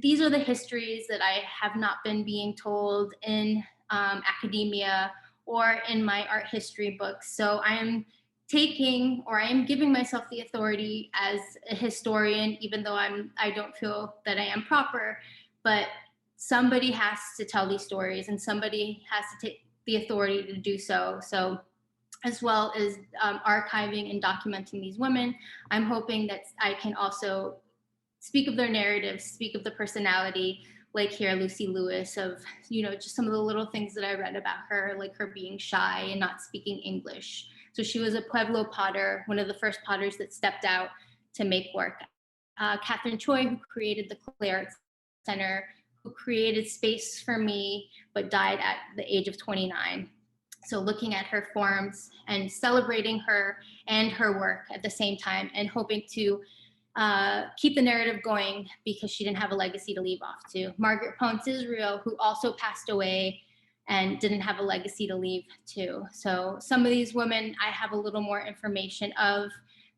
These are the histories that I have not been being told in academia or in my art history books. So I am giving myself the authority as a historian, even though I don't feel that I am proper, but somebody has to tell these stories and somebody has to take the authority to do so. So as well as archiving and documenting these women, I'm hoping that I can also speak of their narratives, speak of the personality, like here, Lucy Lewis, of, just some of the little things that I read about her, like her being shy and not speaking English. So she was a Pueblo potter, one of the first potters that stepped out to make work. Catherine Choi, who created the Clay Arts Center, who created space for me, but died at the age of 29. So looking at her forms and celebrating her and her work at the same time, and hoping to keep the narrative going because she didn't have a legacy to leave off to. Margaret Ponce Israel, who also passed away and didn't have a legacy to leave to. So some of these women I have a little more information of.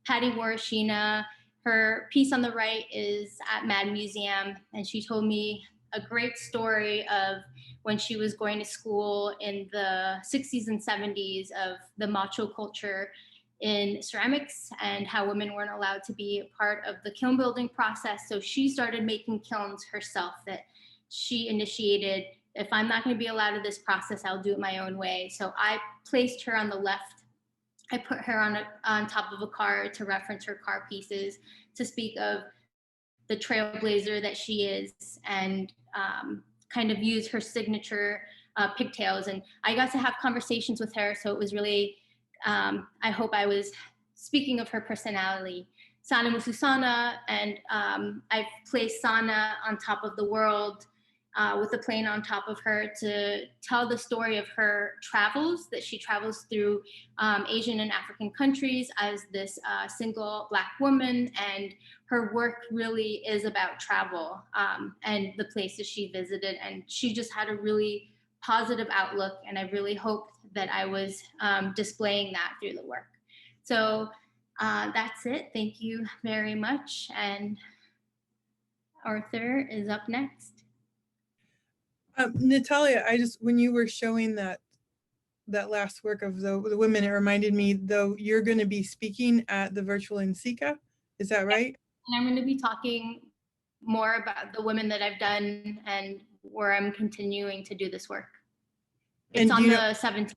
Patty Warashina, her piece on the right is at Mad Museum, and she told me a great story of when she was going to school in the 60s and 70s of the macho culture in ceramics and how women weren't allowed to be a part of the kiln building process. So she started making kilns herself that she initiated. If I'm not going to be allowed in this process, I'll do it my own way. So I placed her on the left. I put her on top of a car to reference her car pieces, to speak of the trailblazer that she is, and kind of use her signature pigtails. And I got to have conversations with her, so it was really, I hope I was speaking of her personality. Sana Musu Sana, and I've placed Sana on top of the world with a plane on top of her to tell the story of her travels, that she travels through Asian and African countries as this single Black woman, and her work really is about travel and the places she visited, and she just had a really positive outlook, and I really hoped that I was displaying that through the work. So that's it. Thank you very much, and Arthur is up next. Natalia, when you were showing that last work of the women, it reminded me, though, you're going to be speaking at the virtual NCECA. Is that right? And I'm going to be talking more about the women that I've done and where I'm continuing to do this work. It's on the 17th.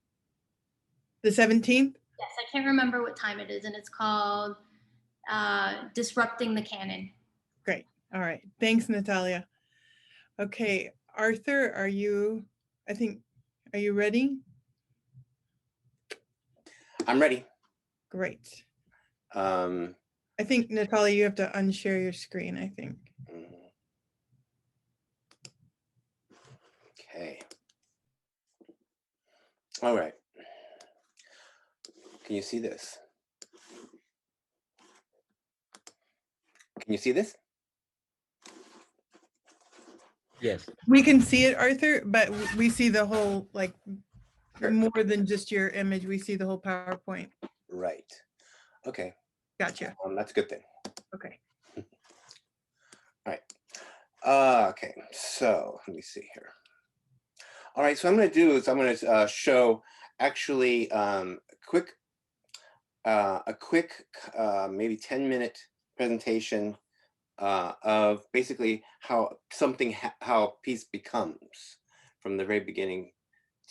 The 17th? Yes, I can't remember what time it is, and it's called Disrupting the Canon. Great. All right. Thanks, Natalia. Okay, Arthur, are you ready? I'm ready. Great. I think, Natalia, you have to unshare your screen, I think. Okay. All right. Can you see this? Can you see this? Yes. We can see it, Arthur, but we see the whole, like, Sure. more than just your image. We see the whole PowerPoint. Right. Okay. Gotcha. That's a good thing. Okay. All right. Okay. So let me see here. All right. So I'm going to do is I'm going to show actually a quick maybe 10-minute presentation of basically how how a piece becomes from the very beginning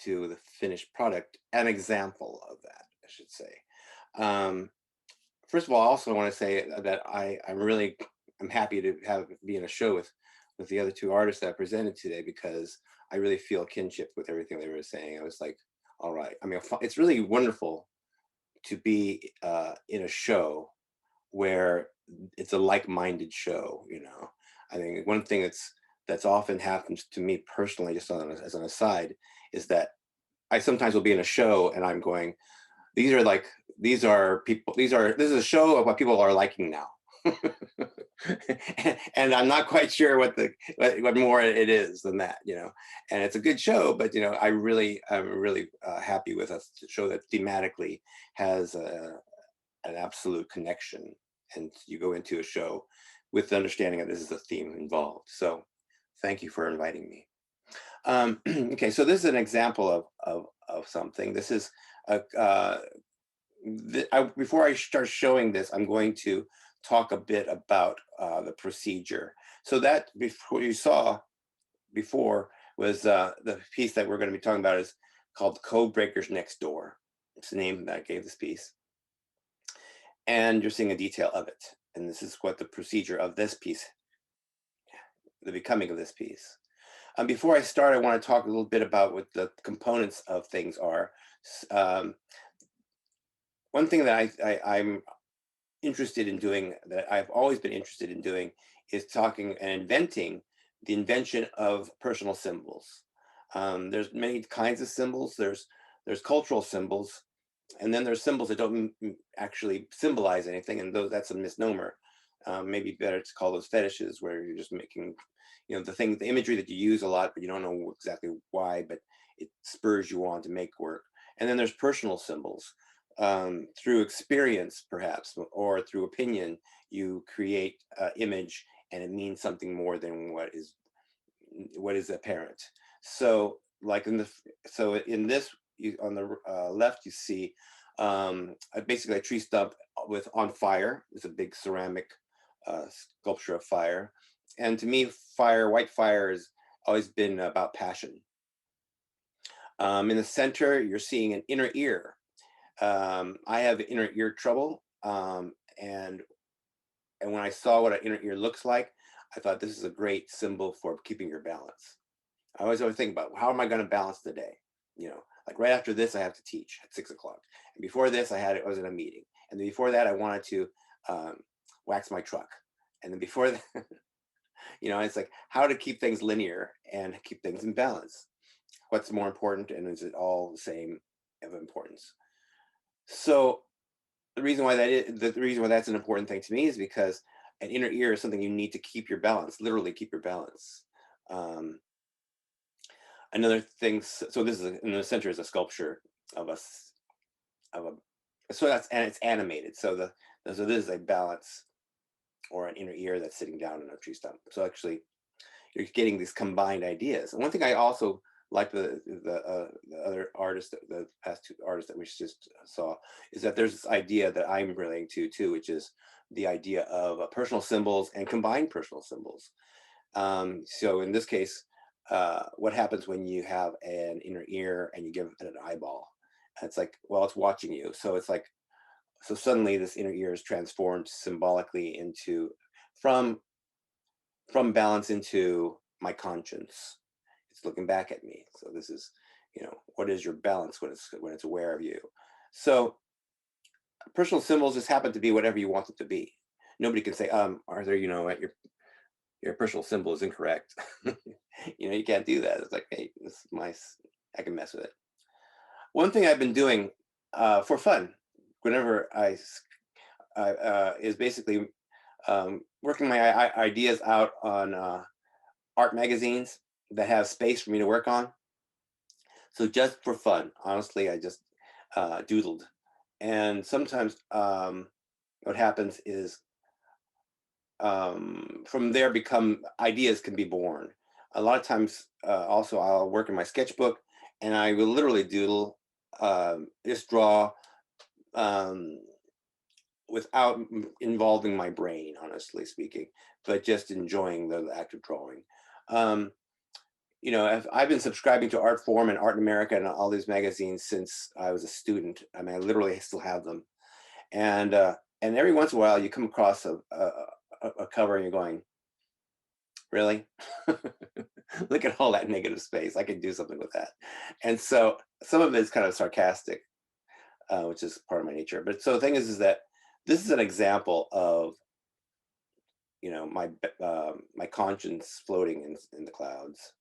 to the finished product, an example of that, I should say. First of all, I also want to say that I'm happy to be in a show with the other two artists that I presented today, because I really feel kinship with everything they were saying. I was like, all right. I mean, it's really wonderful to be in a show where it's a like-minded show, you know. I think one thing that's often happens to me personally, just as an aside, is that I sometimes will be in a show and I'm going, this is a show of what people are liking now. And I'm not quite sure what more it is than that, you know. And it's a good show, but you know, I'm really happy with a show that thematically has an absolute connection, and you go into a show with the understanding that this is a theme involved. So thank you for inviting me. Okay, so this is an example of something. This is before I start showing this, I'm going to talk a bit about the procedure. So that before you saw before was the piece that we're going to be talking about is called Code Breakers Next Door. It's the name that I gave this piece. And you're seeing a detail of it. And this is what the procedure of this piece, the becoming of this piece. Before I start, I want to talk a little bit about what the components of things are. One thing that I'm interested in doing, that I've always been interested in doing, is talking and inventing the invention of personal symbols. There's many kinds of symbols. There's cultural symbols, and then there's symbols that don't actually symbolize anything, and that's a misnomer. Maybe better to call those fetishes, where you're just making, you know, the imagery that you use a lot, but you don't know exactly why, but it spurs you on to make work. And then there's personal symbols. Through experience, perhaps, or through opinion, you create an image, and it means something more than what is apparent. So, like in this, on the left, you see basically a tree stump on fire. It's a big ceramic sculpture of fire, and to me, white fire has always been about passion. In the center, you're seeing an inner ear. I have inner ear trouble, and And when I saw what an inner ear looks like, I thought this is a great symbol for keeping your balance. I always think about, how am I going to balance the day? You know, like right after this, I have to teach at 6 o'clock. And before this, I was in a meeting. And then before that, I wanted to wax my truck. And then before that, you know, it's like how to keep things linear and keep things in balance. What's more important, and is it all the same of importance? So the reason why that's an important thing to me is because an inner ear is something you need to keep your balance, literally keep your balance. Another thing, so this is in the center is a sculpture of a so that's, and it's animated. So this is a balance or an inner ear that's sitting down in a tree stump. So actually, you're getting these combined ideas. And one thing I also like the other artists, the past two artists that we just saw, is that there's this idea that I'm relating to too, which is the idea of personal symbols and combined personal symbols. So in this case, what happens when you have an inner ear and you give it an eyeball? It's like, well, it's watching you. So it's like, so suddenly this inner ear is transformed symbolically into, from balance into my conscience. It's looking back at me. So this is, you know, what is your balance when it's aware of you? So personal symbols just happen to be whatever you want them to be. Nobody can say, Arthur, you know, your personal symbol is incorrect. You know, you can't do that. It's like, hey, this is I can mess with it. One thing I've been doing for fun, whenever is basically working my ideas out on art magazines that have space for me to work on. So just for fun, honestly, I just doodled. And sometimes what happens is from there ideas can be born. A lot of times also I'll work in my sketchbook and I will literally doodle, just draw without involving my brain, honestly speaking, but just enjoying the act of drawing. You know, I've been subscribing to Artforum and Art in America and all these magazines since I was a student. I mean, I literally still have them. And every once in a while you come across a cover and you're going, really? Look at all that negative space. I could do something with that. And so some of it is kind of sarcastic, which is part of my nature. But so the thing is that this is an example of, you know, my conscience floating in the clouds.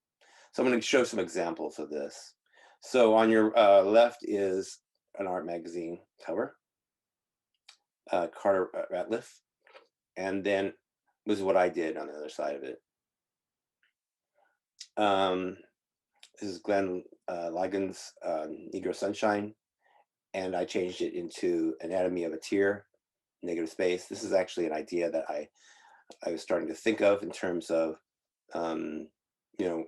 So I'm going to show some examples of this. So on your left is an art magazine cover, Carter Ratliff, and then this is what I did on the other side of it. This is Glenn Ligon's Negro Sunshine, and I changed it into Anatomy of a Tear, Negative Space. This is actually an idea that I was starting to think of in terms of, you know,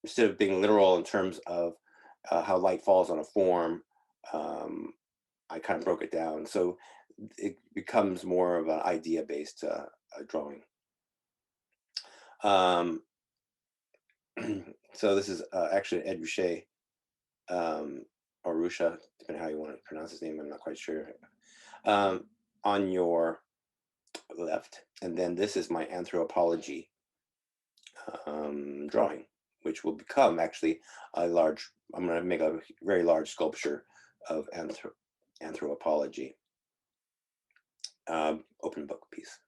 instead of being literal in terms of how light falls on a form, I kind of broke it down. So it becomes more of an idea-based drawing. So this is actually Ed Ruscha, or Ruscha, depending on how you want to pronounce his name, I'm not quite sure. On your left, and then this is my anthropology drawing, which will become actually a large, I'm going to make a very large sculpture of anthropology, open book piece.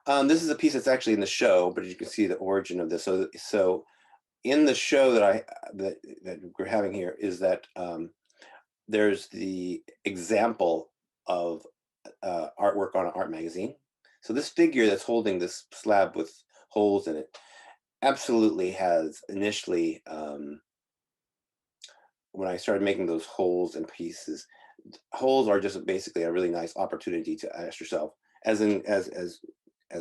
This is a piece that's actually in the show, but you can see the origin of this. So in the show that we're having here is that there's the example of artwork on an art magazine. So this figure that's holding this slab with holes in it absolutely has initially, when I started making those holes and pieces, holes are just basically a really nice opportunity to ask yourself, as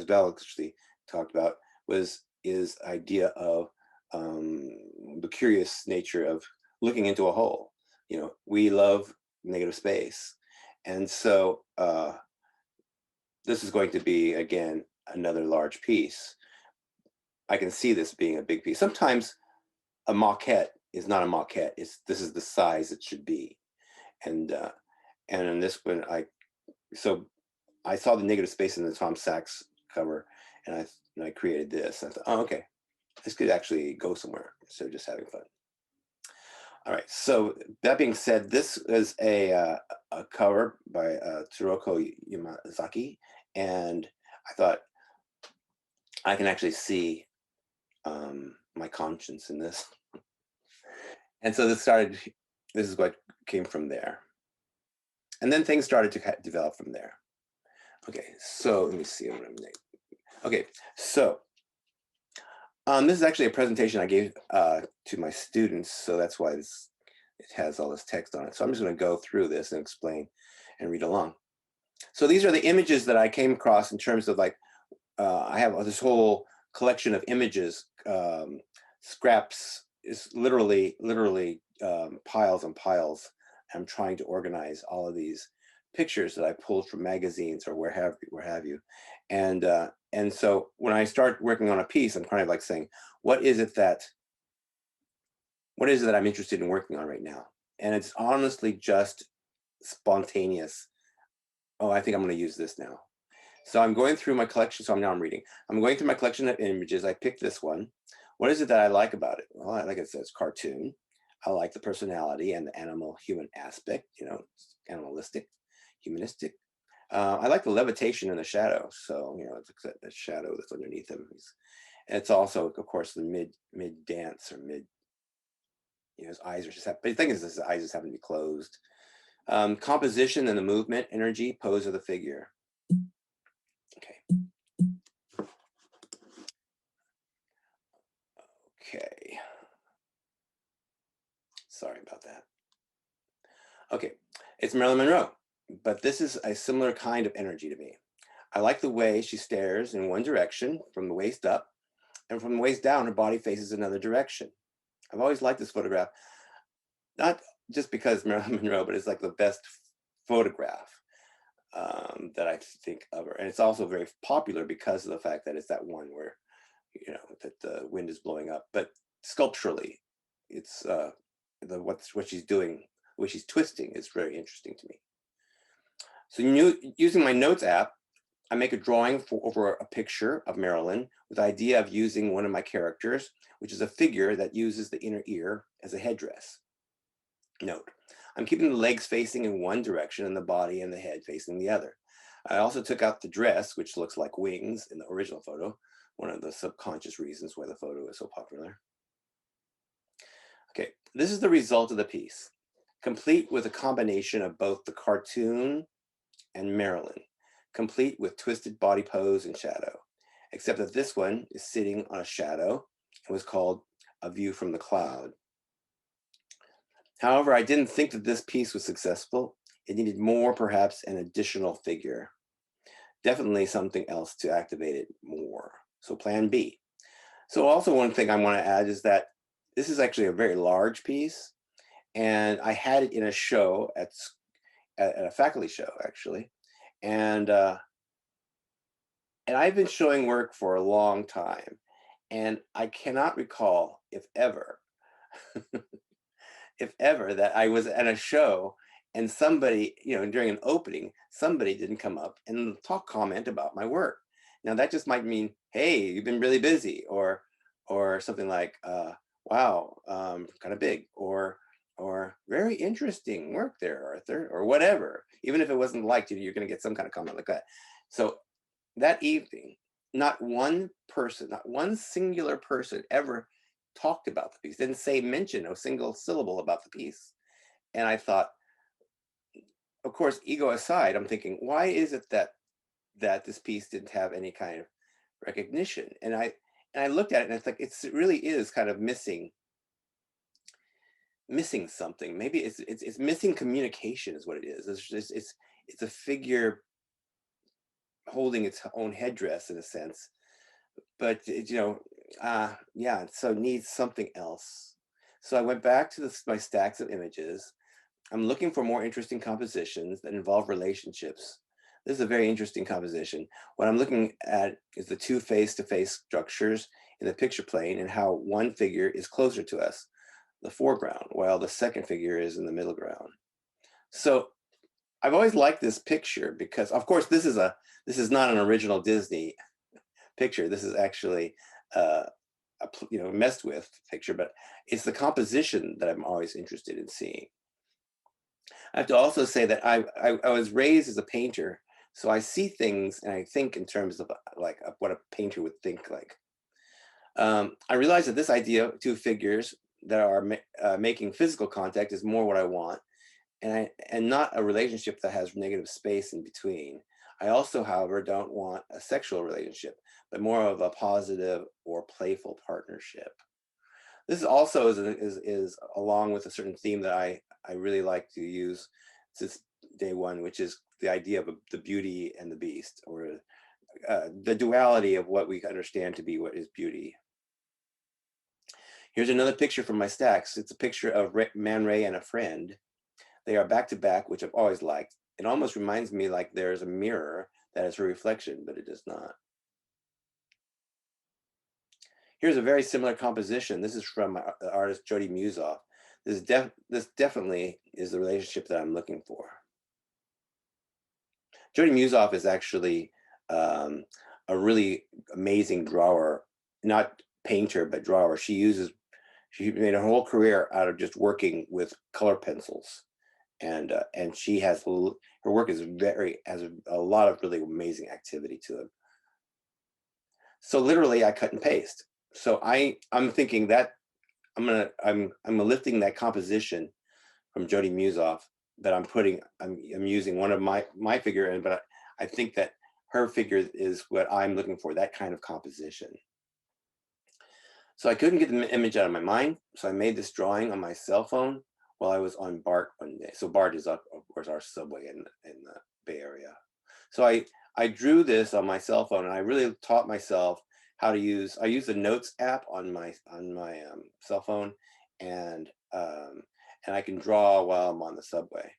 Val actually talked about, is idea of the curious nature of looking into a hole. You know, we love negative space. And so this is going to be, again, another large piece. I can see this being a big piece. Sometimes a maquette is not a maquette. This is the size it should be. And in this one, so I saw the negative space in the Tom Sachs cover, and I created this. I thought, oh, okay, this could actually go somewhere instead of just having fun. All right, so that being said, this is a cover by Tsuroko Yamazaki, and I thought I can actually see my conscience in this. And so this is what came from there. And then things started to develop from there. Okay, so let me see. Okay, so this is actually a presentation I gave to my students, so that's why it has all this text on it. So I'm just going to go through this and explain and read along. So these are the images that I came across in terms of like, I have this whole collection of images, scraps, is literally piles and piles. I'm trying to organize all of these pictures that I pulled from magazines or where have you. And so when I start working on a piece, I'm kind of like saying, what is it that I'm interested in working on right now? And it's honestly just spontaneous. Oh, I think I'm going to use this now. So I'm going through my collection. So I'm reading. I'm going through my collection of images. I picked this one. What is it that I like about it? Well, I like it says cartoon. I like the personality and the animal-human aspect, you know, animalistic, humanistic. I like the levitation and the shadow. So, you know, it's the shadow that's underneath him. And it's also, of course, the mid dance or mid, you know, his eyes are just, but the thing is, his eyes just happen to be closed. Composition and the movement, energy, pose of the figure. Okay. Okay. Sorry about that. Okay, it's Marilyn Monroe, but this is a similar kind of energy to me. I like the way she stares in one direction from the waist up, and from the waist down, her body faces another direction. I've always liked this photograph, not just because Marilyn Monroe, but it's like the best photograph that I think of her. And it's also very popular because of the fact that it's that one where, you know, that the wind is blowing up. But sculpturally, it's what she's doing, what she's twisting is very interesting to me. So using my notes app, I make a drawing over a picture of Marilyn with the idea of using one of my characters, which is a figure that uses the inner ear as a headdress. Note, I'm keeping the legs facing in one direction and the body and the head facing the other. I also took out the dress, which looks like wings in the original photo, one of the subconscious reasons why the photo is so popular. Okay, this is the result of the piece, complete with a combination of both the cartoon and Marilyn, complete with twisted body pose and shadow, except that this one is sitting on a shadow and was called A View from the Cloud. However, I didn't think that this piece was successful. It needed more, perhaps an additional figure. Definitely something else to activate it more. So plan B. So also one thing I want to add is that this is actually a very large piece, and I had it in a show at a faculty show actually, and I've been showing work for a long time, and I cannot recall if ever, that I was at a show and somebody, you know, during an opening, somebody didn't come up and comment about my work. Now that just might mean, hey, you've been really busy, or something like, wow, kind of big, or very interesting work there, Arthur, or whatever. Even if it wasn't liked, you're going to get some kind of comment like that. So that evening, not one person, not one singular person ever talked about the piece, didn't mention a single syllable about the piece. And I thought, of course, ego aside, I'm thinking, why is it that this piece didn't have any kind of recognition? And I looked at it and it's like, it really is kind of missing something. Maybe it's missing communication is what it is. It's a figure holding its own headdress in a sense, but it, you know, yeah, so it needs something else. So I went back to my stacks of images. I'm looking for more interesting compositions that involve relationships. This is a very interesting composition. What I'm looking at is the two face-to-face structures in the picture plane and how one figure is closer to us, the foreground, while the second figure is in the middle ground. So I've always liked this picture because, of course, this is not an original Disney picture. This is actually messed with picture, but it's the composition that I'm always interested in seeing. I have to also say that I was raised as a painter, so I see things and I think in terms of like what a painter would think like. I realize that this idea of two figures that are making physical contact is more what I want, and not a relationship that has negative space in between. I also, however, don't want a sexual relationship, but more of a positive or playful partnership. This also is along with a certain theme that I really like to use since day one, which is the idea of the beauty and the beast, or the duality of what we understand to be what is beauty. Here's another picture from my stacks. It's a picture of Man Ray and a friend. They are back to back, which I've always liked. It almost reminds me like there's a mirror that is her reflection, but it does not. Here's a very similar composition. This is from the artist Jody Musoff. This definitely is the relationship that I'm looking for. Jody Musoff is actually a really amazing drawer, not painter, but drawer. She made a whole career out of just working with color pencils. And she has, her work has a lot of really amazing activity to it. So literally I cut and paste. So I'm thinking that I'm lifting that composition from Jody Musoff that I'm using one of my figure in, but I think that her figure is what I'm looking for, that kind of composition. So I couldn't get the image out of my mind, so I made this drawing on my cell phone while I was on BART one day. So BART is, of course, our subway in the Bay Area. So I drew this on my cell phone, and I really taught myself how to use. I use the Notes app on my cell phone, and I can draw while I'm on the subway.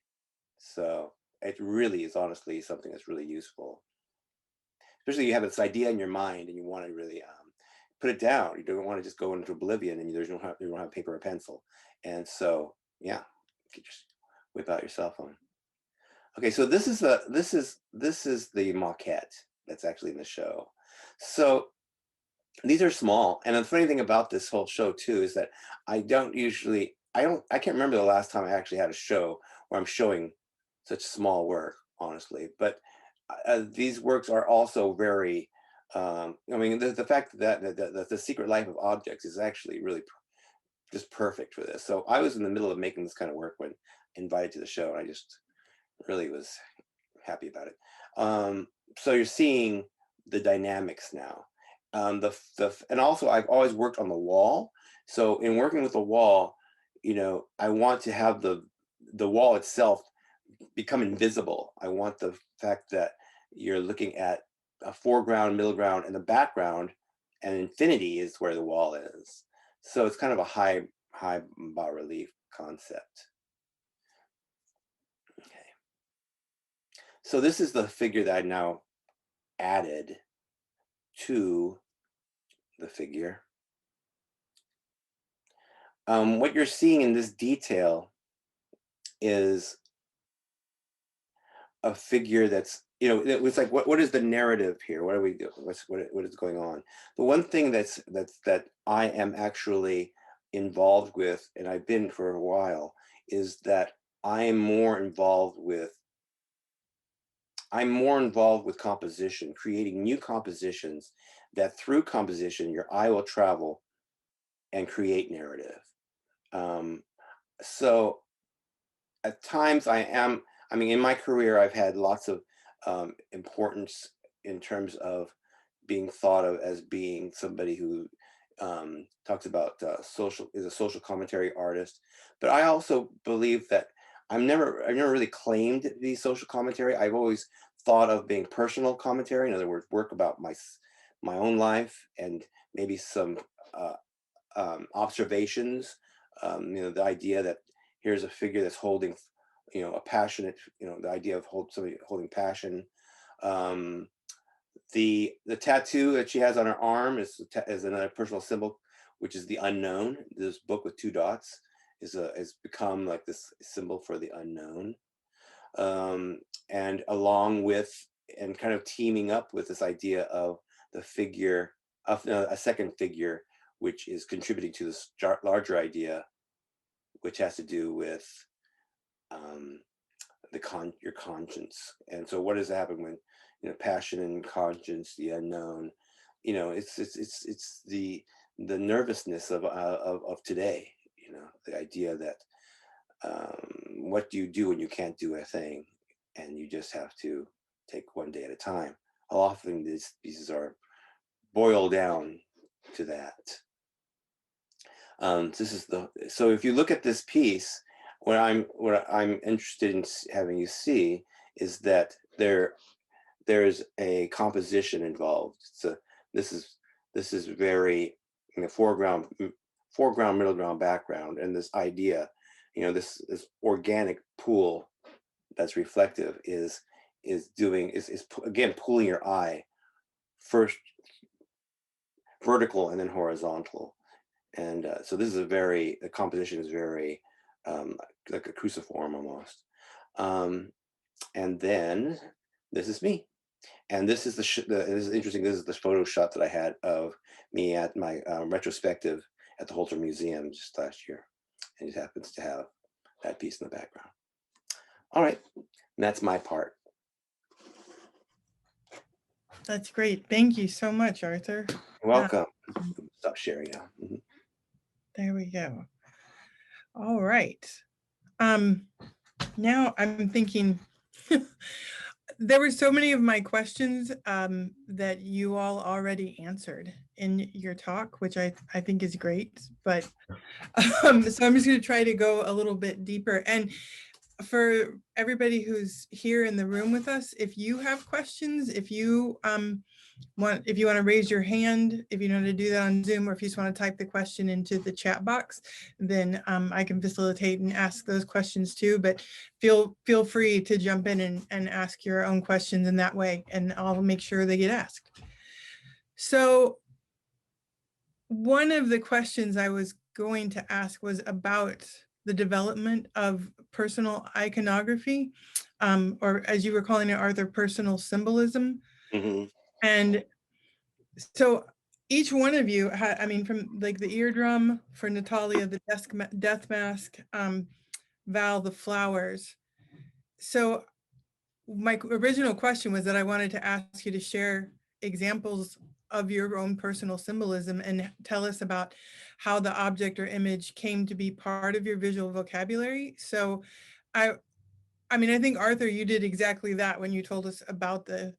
So it really is honestly something that's really useful. Especially you have this idea in your mind and you want to really put it down. You don't want to just go into oblivion and you don't have paper or pencil. And so, yeah, you can just whip out your cell phone. Okay, so this is the maquette that's actually in the show. So these are small. And the funny thing about this whole show too is that I can't remember the last time I actually had a show where I'm showing such small work, honestly. But these works are also very, I mean, the fact that the Secret Life of Objects is actually really just perfect for this. So I was in the middle of making this kind of work when invited to the show, and I just really was happy about it. So you're seeing the dynamics now. And also I've always worked on the wall. So in working with the wall, I want to have the wall itself become invisible. I want the fact that you're looking at a foreground, middle ground, and the background, and infinity is where the wall is. So it's kind of a high bas relief concept. Okay. So this is the figure that I now added to the figure. What you're seeing in this detail is a figure that's, it was like, what is the narrative here? What are we doing? What is going on? The one thing that I am actually involved with, and I've been for a while, is that I am more involved with composition, creating new compositions that through composition, your eye will travel and create narrative. So at times in my career, I've had lots of importance in terms of being thought of as being somebody who talks about is a social commentary artist. But I also believe that I've never really claimed to be social commentary. I've always thought of being personal commentary. In other words, work about my own life and maybe some observations. The idea that here's a figure that's holding, a passionate, the idea of somebody holding passion. The tattoo that she has on her arm is another personal symbol, which is the unknown. This book with 2 dots has become like this symbol for the unknown. and along with, and kind of teaming up with this idea of the figure of a second figure, which is contributing to this larger idea, which has to do with your conscience. And so what does happen when, passion and conscience, the unknown, it's the nervousness of today, the idea that what do you do when you can't do a thing and you just have to take one day at a time? How often these pieces are boiled down to that. So if you look at this piece, what I'm interested in having you see is that there's a composition involved. So this is very foreground, middle ground, background, and this idea, this organic pool that's reflective is again pulling your eye first vertical and then horizontal. And so this is the composition is very like a cruciform almost. And then this is me. And this is this is interesting. This is the photo shot that I had of me at my retrospective at the Holter Museum just last year. And it happens to have that piece in the background. All right, and that's my part. That's great. Thank you so much, Arthur. You're welcome. Stop sharing now. Mm-hmm. There we go. All right. Now I'm thinking, there were so many of my questions that you all already answered in your talk, which I think is great. But so I'm just going to try to go a little bit deeper. And for everybody who's here in the room with us, if you have questions, if you want to raise your hand, if you know how to do that on Zoom, or if you just want to type the question into the chat box, then I can facilitate and ask those questions too. But feel free to jump in and ask your own questions in that way, and I'll make sure they get asked. So one of the questions I was going to ask was about the development of personal iconography, or as you were calling it, Arthur, personal symbolism. Mm-hmm. And so each one of you had, from like the eardrum for Natalia, the death mask, Val, the flowers. So my original question was that I wanted to ask you to share examples of your own personal symbolism and tell us about how the object or image came to be part of your visual vocabulary. So I think, Arthur, you did exactly that when you told us about the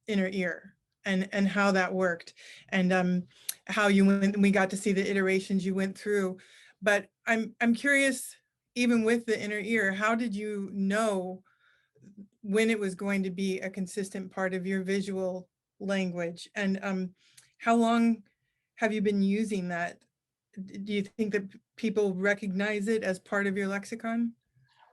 inner ear and how that worked, and how you went, and we got to see the iterations you went through. But I'm curious, even with the inner ear, how did you know when it was going to be a consistent part of your visual language? And how long have you been using that? Do you think that people recognize it as part of your lexicon?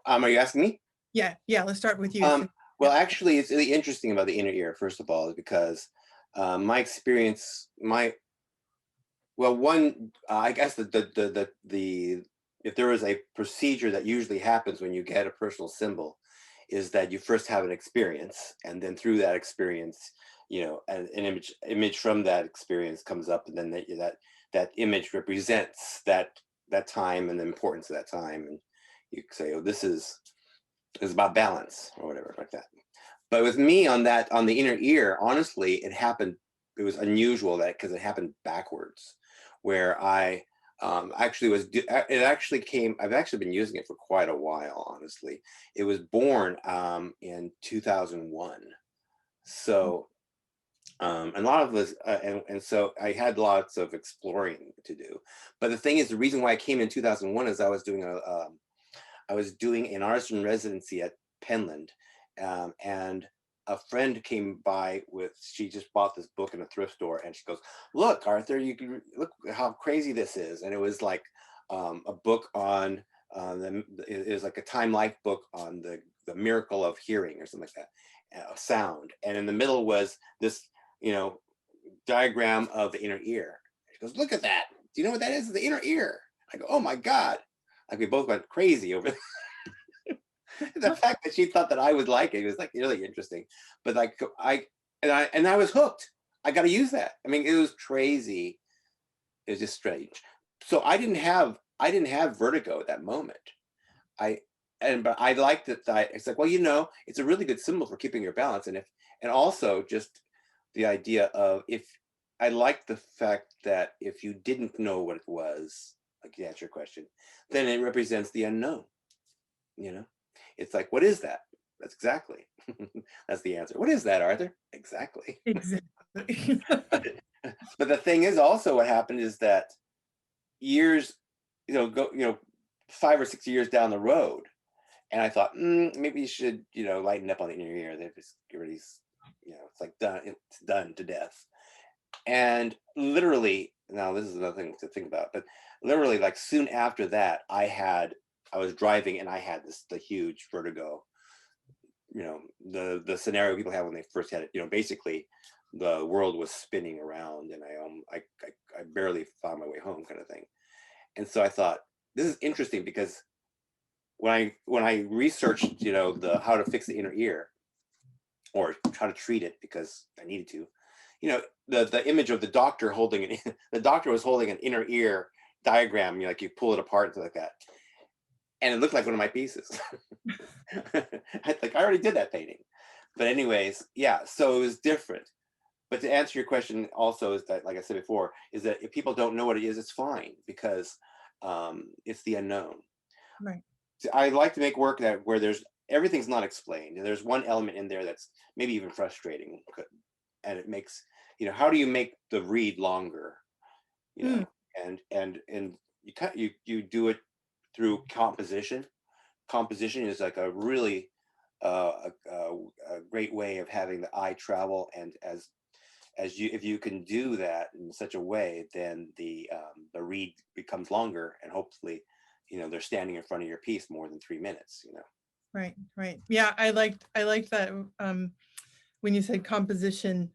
Are you asking me? Yeah, let's start with you. Well, actually, it's really interesting about the inner ear, first of all, is because my experience, I guess if there is a procedure that usually happens when you get a personal symbol, is that you first have an experience, and then through that experience, an image from that experience comes up, and then that image represents that time and the importance of that time, and you say, oh, this is about balance or whatever like that. But with me on the inner ear, honestly, it was unusual because it happened backwards, where I I've actually been using it for quite a while, honestly. It was born in 2001. So and a lot of this, and so I had lots of exploring to do. But the thing is, the reason why I came in 2001 is I was doing an artist in residency at Penland, and a friend came by she just bought this book in a thrift store, and she goes, "Look, Arthur, you can look how crazy this is." And it was like a book on it was like a Time Life book on the miracle of hearing or something like that, sound. And in the middle was this, diagram of the inner ear. She goes, "Look at that. Do you know what that is? The inner ear." I go, "Oh my God." Like we both went crazy over The fact that she thought that I would like it was like really interesting. But like I was hooked. I got to use that. I mean, it was crazy. It was just strange. So I didn't have vertigo at that moment. But I liked it. It's like, well, it's a really good symbol for keeping your balance, and also just the idea of, if I like the fact that if you didn't know what it was, like, to answer your question, then it represents the unknown. It's like, what is that? That's exactly. That's the answer. What is that, Arthur? Exactly. Exactly. But the thing is, also what happened is that years, 5 or 6 years down the road, and I thought, maybe you should, lighten up on the inner ear. They just get rid of these, it's like done. It's done to death. And literally, now this is another thing to think about, but literally, like, soon after that, I was driving and I had the huge vertigo. The scenario people have when they first had it. Basically, the world was spinning around, and I barely found my way home, kind of thing. And so I thought, this is interesting, because when I researched, how to fix the inner ear, or how to treat it, because I needed to, the image of the doctor the doctor was holding an inner ear diagram, like you pull it apart and like that, and it looked like one of my pieces. I already did that painting. But anyways, yeah, so it was different. But to answer your question also, is that, like I said before, is that if people don't know what it is, it's fine, because it's the unknown. Right. So I like to make work where everything's not explained, and there's one element in there that's maybe even frustrating, and it makes, how do you make the read longer, and you do it through composition. Composition is like a really a great way of having the eye travel, and if you can do that in such a way, then the read becomes longer, and hopefully, they're standing in front of your piece more than 3 minutes. Right. Yeah, I liked that when you said composition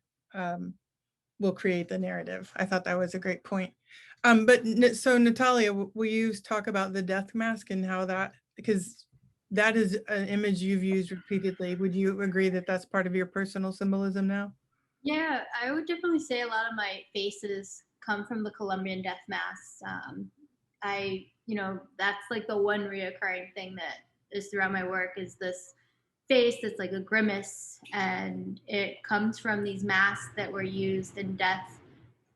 will create the narrative. I thought that was a great point. So Natalia, will you talk about the death mask and how that, because that is an image you've used repeatedly. Would you agree that that's part of your personal symbolism now? Yeah, I would definitely say a lot of my faces come from the Colombian death masks. That's like the one reoccurring thing that is throughout my work, is this face that's like a grimace, and it comes from these masks that were used in death,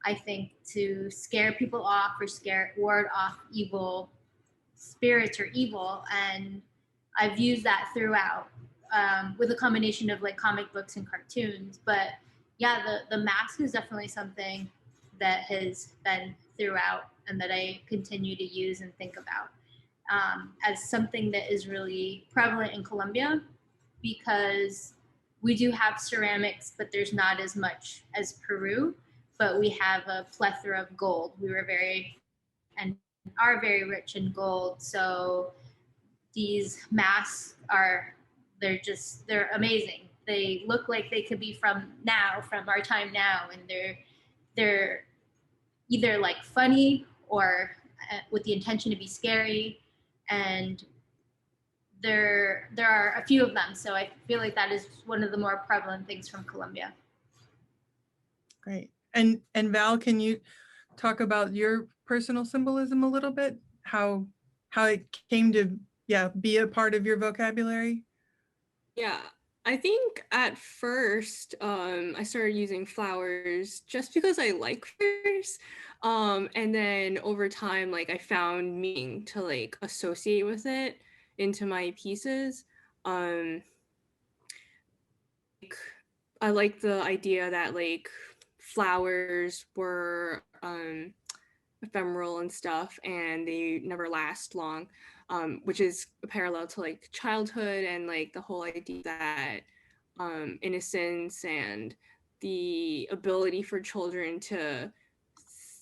I think, to scare people off or ward off evil spirits or evil. And I've used that throughout, with a combination of like comic books and cartoons. But yeah, the mask is definitely something that has been throughout, and that I continue to use and think about as something that is really prevalent in Colombia, because we do have ceramics, but there's not as much as Peru, but we have a plethora of gold. We were are very rich in gold. So these masks they're amazing. They look like they could be from our time now, and they're either like funny or with the intention to be scary. And there are a few of them, so I feel like that is one of the more prevalent things from Colombia. Great. And Val, can you talk about your personal symbolism a little bit? How it came to be a part of your vocabulary? Yeah, I think at first I started using flowers just because I like flowers. And then over time, like, I found meaning to like associate with it into my pieces. I like the idea that like flowers were ephemeral and stuff, and they never last long, which is a parallel to like childhood and like the whole idea that innocence and the ability for children to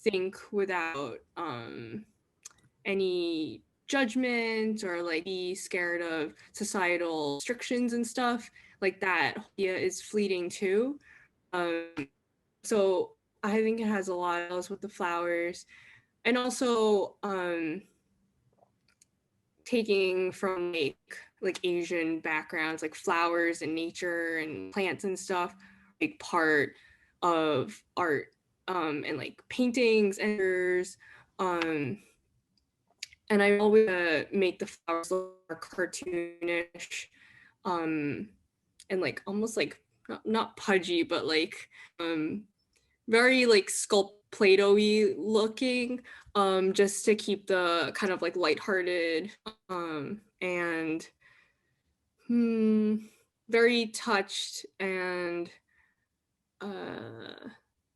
think without any judgment or like be scared of societal restrictions and stuff, like that idea is fleeting too. So I think it has a lot of else with the flowers. And also taking from like Asian backgrounds, like flowers and nature and plants and stuff, big part of art, and like paintings and and I always make the flowers look more cartoonish, and like almost like not pudgy, but like very like sculpt Play-Doh-y looking, just to keep the kind of like lighthearted, and very touched and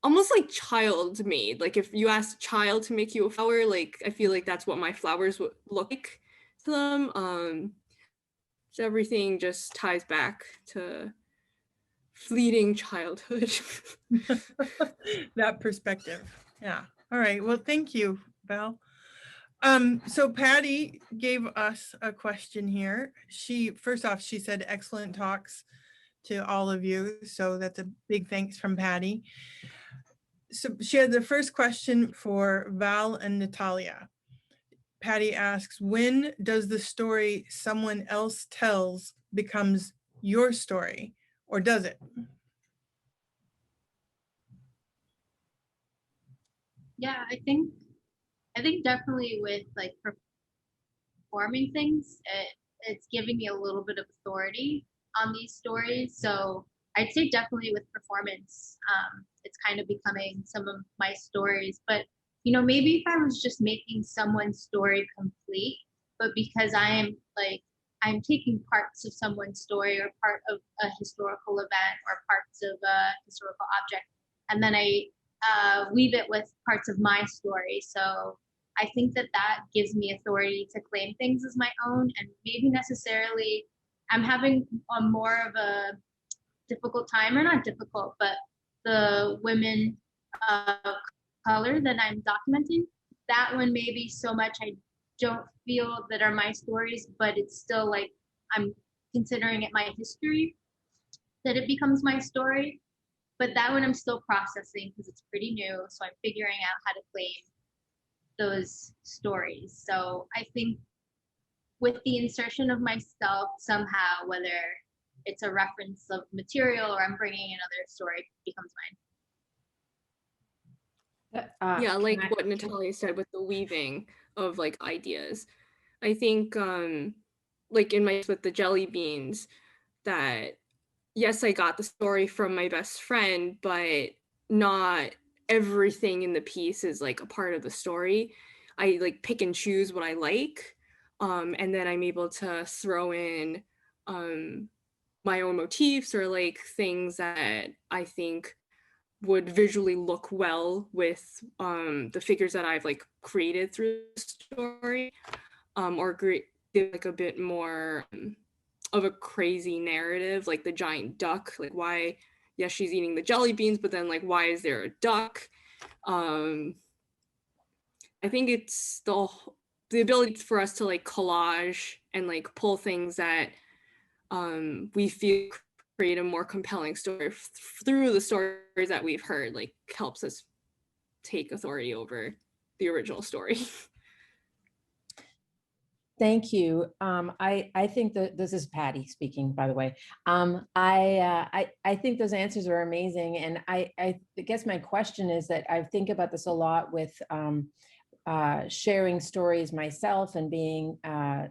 almost like child made. Like if you asked a child to make you a flower, like I feel like that's what my flowers would look like to them. So everything just ties back to fleeting childhood. That perspective. Yeah. All right. Well, thank you, Val. So Patty gave us a question here. First off, she said excellent talks to all of you. So that's a big thanks from Patty. So she had the first question for Val and Natalia. Patty asks, when does the story someone else tells becomes your story, or does it? Yeah, I think definitely with like performing things, it's giving me a little bit of authority on these stories. So I'd say definitely with performance, it's kind of becoming some of my stories. But you know, maybe if I was just making someone's story complete, but because I'm taking parts of someone's story or part of a historical event or parts of a historical object, and then I weave it with parts of my story. So I think that gives me authority to claim things as my own, and maybe necessarily I'm having a more of a difficult time, or not difficult, but the women of color that I'm documenting, that one maybe so much I don't feel that are my stories, but it's still like I'm considering it my history, that it becomes my story. But that one I'm still processing because it's pretty new, so I'm figuring out how to claim those stories. So I think with the insertion of myself somehow, whether it's a reference of material or I'm bringing another story, becomes mine. Yeah, like what Natalia said with the weaving of like ideas. I think like in my with the jelly beans, that yes, I got the story from my best friend, but not everything in the piece is like a part of the story. I like pick and choose what I like, and then I'm able to throw in my own motifs or like things that I think would visually look well with the figures that I've like created through the story, or give like a bit more of a crazy narrative, like the giant duck, like why, yes, she's eating the jelly beans, but then like why is there a duck? I think it's the ability for us to like collage and like pull things that we feel create a more compelling story through the stories that we've heard, like helps us take authority over the original story. Thank you. I think that this is Patty speaking, by the way. I think those answers are amazing. And I guess my question is that I think about this a lot with sharing stories myself and being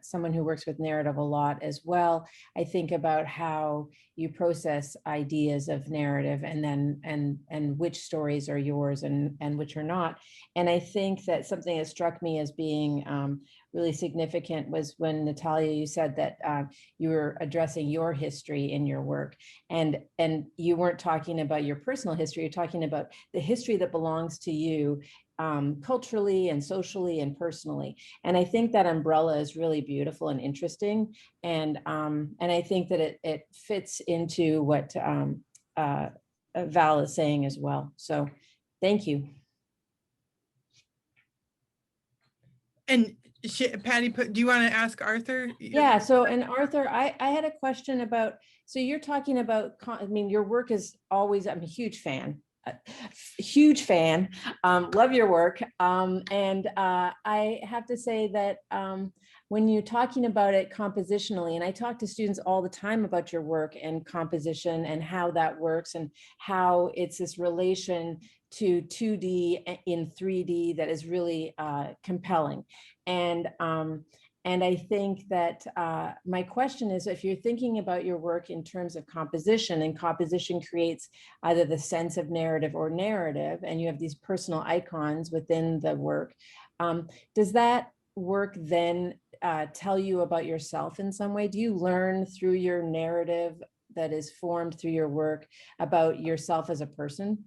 someone who works with narrative a lot as well. I think about how you process ideas of narrative and then and which stories are yours and which are not. And I think that something that struck me as being really significant was when Natalia, you said that you were addressing your history in your work, and you weren't talking about your personal history, you're talking about the history that belongs to you culturally and socially and personally. And I think that umbrella is really beautiful and interesting. And I think that it fits into what Val is saying as well. So thank you. And Patty, do you want to ask Arthur? Yeah, so, and Arthur, I had a question about, so you're talking about, I mean, your work is always, I'm a huge fan. huge fan, love your work. And I have to say that when you're talking about it compositionally, and I talk to students all the time about your work and composition and how that works and how it's this relation to 2D in 3D that is really compelling. And I think that my question is, if you're thinking about your work in terms of composition, and composition creates either the sense of narrative or narrative, and you have these personal icons within the work, does that work then tell you about yourself in some way? Do you learn through your narrative that is formed through your work about yourself as a person,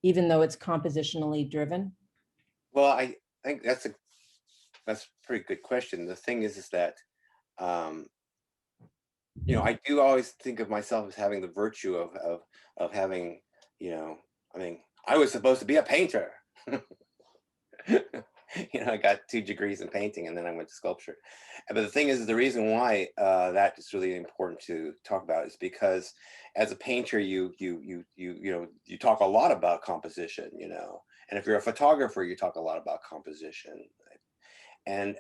even though it's compositionally driven? Well, I think that's a pretty good question. The thing is that, you know, I do always think of myself as having the virtue of having, you know, I mean, I was supposed to be a painter. You know, I got 2 degrees in painting and then I went to sculpture. But the thing is, the reason why that is really important to talk about is because as a painter, you know, you talk a lot about composition, you know, and if you're a photographer, you talk a lot about composition. And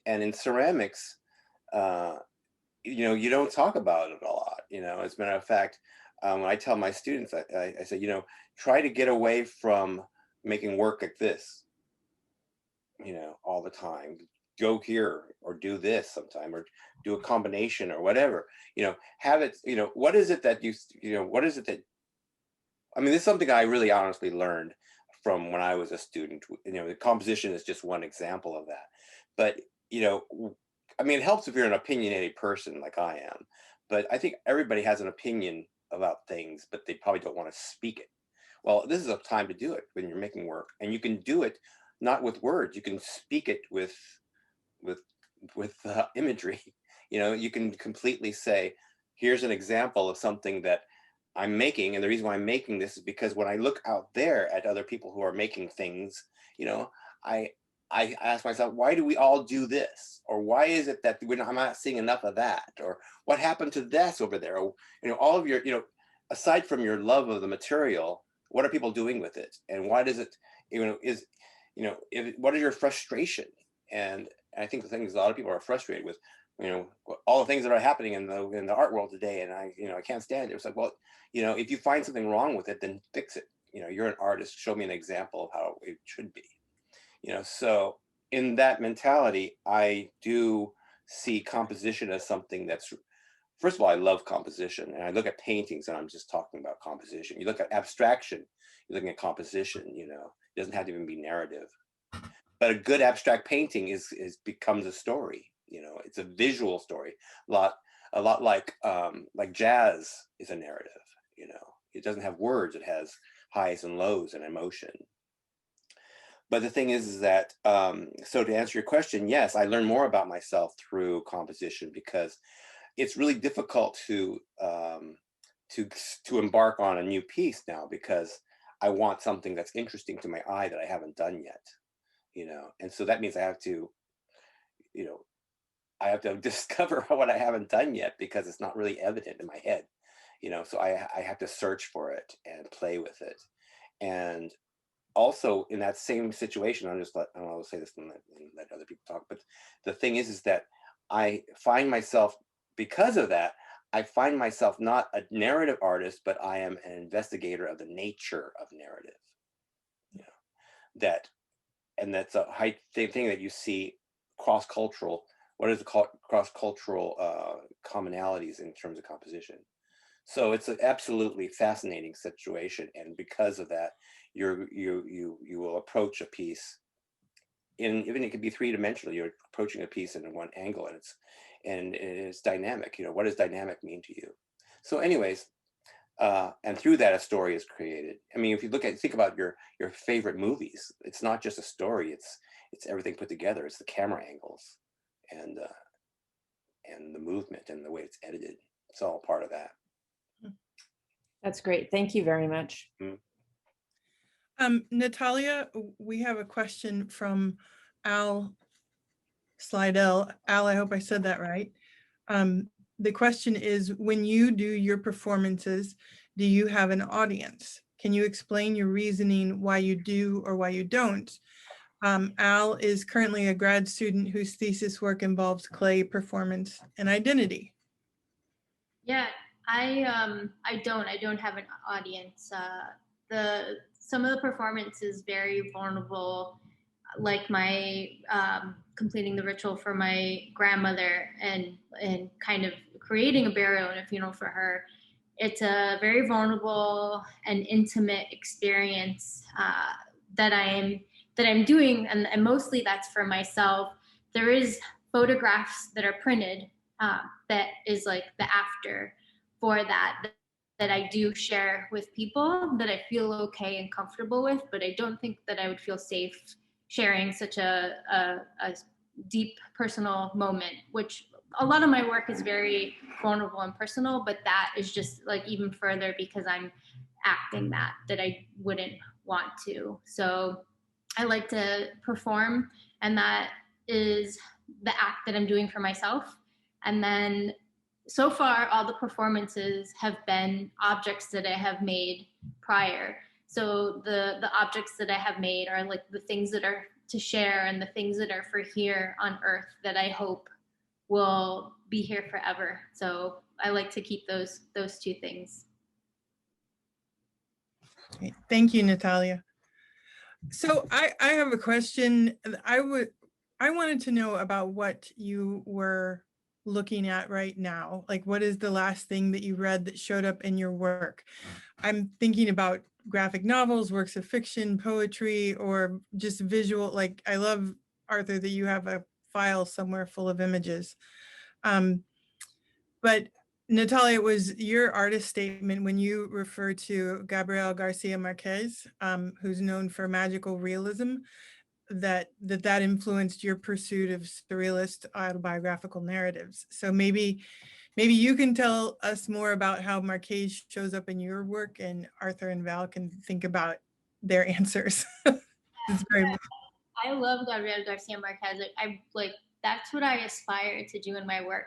in ceramics, you know, you don't talk about it a lot. You know, as a matter of fact, when I tell my students, I say, you know, try to get away from making work like this, you know, all the time. Go here or do this sometime, or do a combination or whatever. You know, have it. You know, what is it that you know? What is it that? I mean, this is something I really honestly learned from when I was a student. You know, the composition is just one example of that. But, you know, I mean, it helps if you're an opinionated person like I am, but I think everybody has an opinion about things, but they probably don't want to speak it. Well, this is a time to do it when you're making work, and you can do it not with words. You can speak it with imagery. You know, you can completely say, here's an example of something that I'm making, and the reason why I'm making this is because when I look out there at other people who are making things, you know, I ask myself, why do we all do this? Or why is it that I'm not seeing enough of that? Or what happened to this over there? Or, you know, all of your, you know, aside from your love of the material, what are people doing with it? And why does it, you know, what is your frustration? And I think the thing is, a lot of people are frustrated with, you know, all the things that are happening in the art world today. And I can't stand it. It's like, well, you know, if you find something wrong with it, then fix it. You know, you're an artist. Show me an example of how it should be. You know, so in that mentality, I do see composition as something that's, first of all, I love composition, and I look at paintings and I'm just talking about composition. You look at abstraction, you're looking at composition, you know, it doesn't have to even be narrative. But a good abstract painting becomes a story, you know, it's a visual story, a lot like jazz is a narrative, you know, it doesn't have words, it has highs and lows and emotion. But the thing is that, so to answer your question, yes, I learn more about myself through composition, because it's really difficult to embark on a new piece now, because I want something that's interesting to my eye that I haven't done yet, you know, and so that means I have to, you know, I have to discover what I haven't done yet, because it's not really evident in my head, you know, so I have to search for it and play with it. And also in that same situation, I don't want to say this and let other people talk, but the thing is that I find myself, because of that, I find myself not a narrative artist, but I am an investigator of the nature of narrative. You know, that's a high thing that you see cross-cultural. What is it called? Cross-cultural commonalities in terms of composition. So it's an absolutely fascinating situation, and because of that, you will approach a piece even it could be 3-dimensional. You're approaching a piece in one angle, and it's dynamic. You know, what does dynamic mean to you? So, anyways, and through that, a story is created. I mean, if you think about your favorite movies, it's not just a story. It's everything put together. It's the camera angles, and the movement and the way it's edited. It's all part of that. That's great. Thank you very much. Natalia, we have a question from Al Slidell. Al, I hope I said that right. The question is, when you do your performances, do you have an audience? Can you explain your reasoning why you do or why you don't? Al is currently a grad student whose thesis work involves clay, performance, and identity. Yeah, I don't have an audience. Some of the performance is very vulnerable, like my completing the ritual for my grandmother and kind of creating a burial and a funeral for her. It's a very vulnerable and intimate experience that I'm doing, and mostly that's for myself. There is photographs that are printed that is like the after for that I do share with people that I feel okay and comfortable with, but I don't think that I would feel safe sharing such a deep personal moment, which a lot of my work is very vulnerable and personal, but that is just like even further because I'm acting that I wouldn't want to. So I like to perform, and that is the act that I'm doing for myself. And then so far, all the performances have been objects that I have made prior. So the objects that I have made are like the things that are to share and the things that are for here on earth that I hope will be here forever. So I like to keep those two things. Great. Thank you, Natalia. So I have a question. I wanted to know about what you were looking at right now. Like, what is the last thing that you read that showed up in your work? I'm thinking about graphic novels, works of fiction, poetry, or just visual. Like, I love, Arthur, that you have a file somewhere full of images. But Natalia, it was your artist statement when you refer to Gabriel Garcia Marquez, who's known for magical realism, that influenced your pursuit of surrealist autobiographical narratives. So maybe you can tell us more about how Marquez shows up in your work, and Arthur and Val can think about their answers. It's very I love Gabriel Garcia Marquez. I like that's what I aspire to do in my work.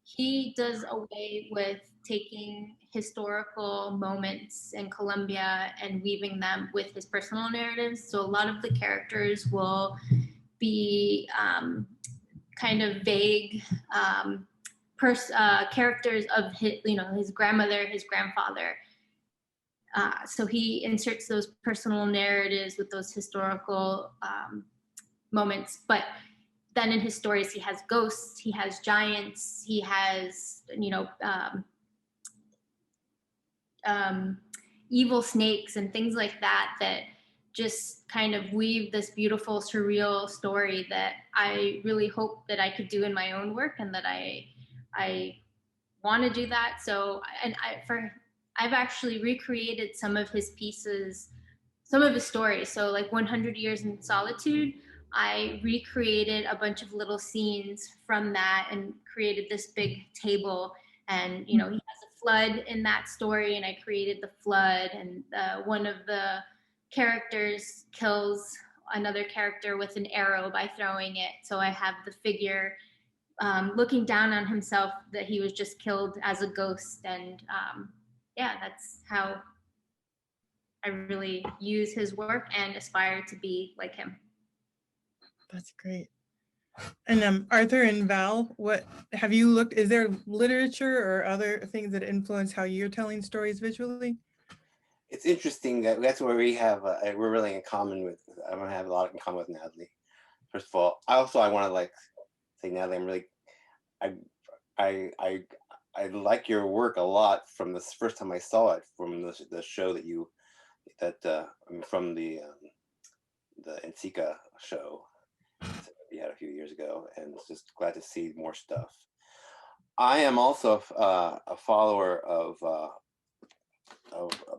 He does away with taking historical moments in Colombia and weaving them with his personal narratives. So a lot of the characters will be kind of vague characters of his grandmother, his grandfather. So he inserts those personal narratives with those historical moments, but then in his stories, he has ghosts, he has giants, he has, evil snakes and things like that just kind of weave this beautiful, surreal story that I really hope that I could do in my own work, and that I want to do that. So, I've actually recreated some of his pieces, some of his stories. So like 100 Years in Solitude, I recreated a bunch of little scenes from that and created this big table. And, he has a flood in that story, and I created the flood. And one of the characters kills another character with an arrow by throwing it. So I have the figure looking down on himself that he was just killed as a ghost. And that's how I really use his work and aspire to be like him. That's great. And Arthur and Val, what have you looked, is there literature or other things that influence how you're telling stories visually? It's interesting that that's where we have, we're really in common with, I'm gonna have a lot in common with Natalie. First of all, I want to say, Natalie, I'm really, I like your work a lot from the first time I saw it, from the show from the Encika show we had a few years ago, and just glad to see more stuff. I am also a follower of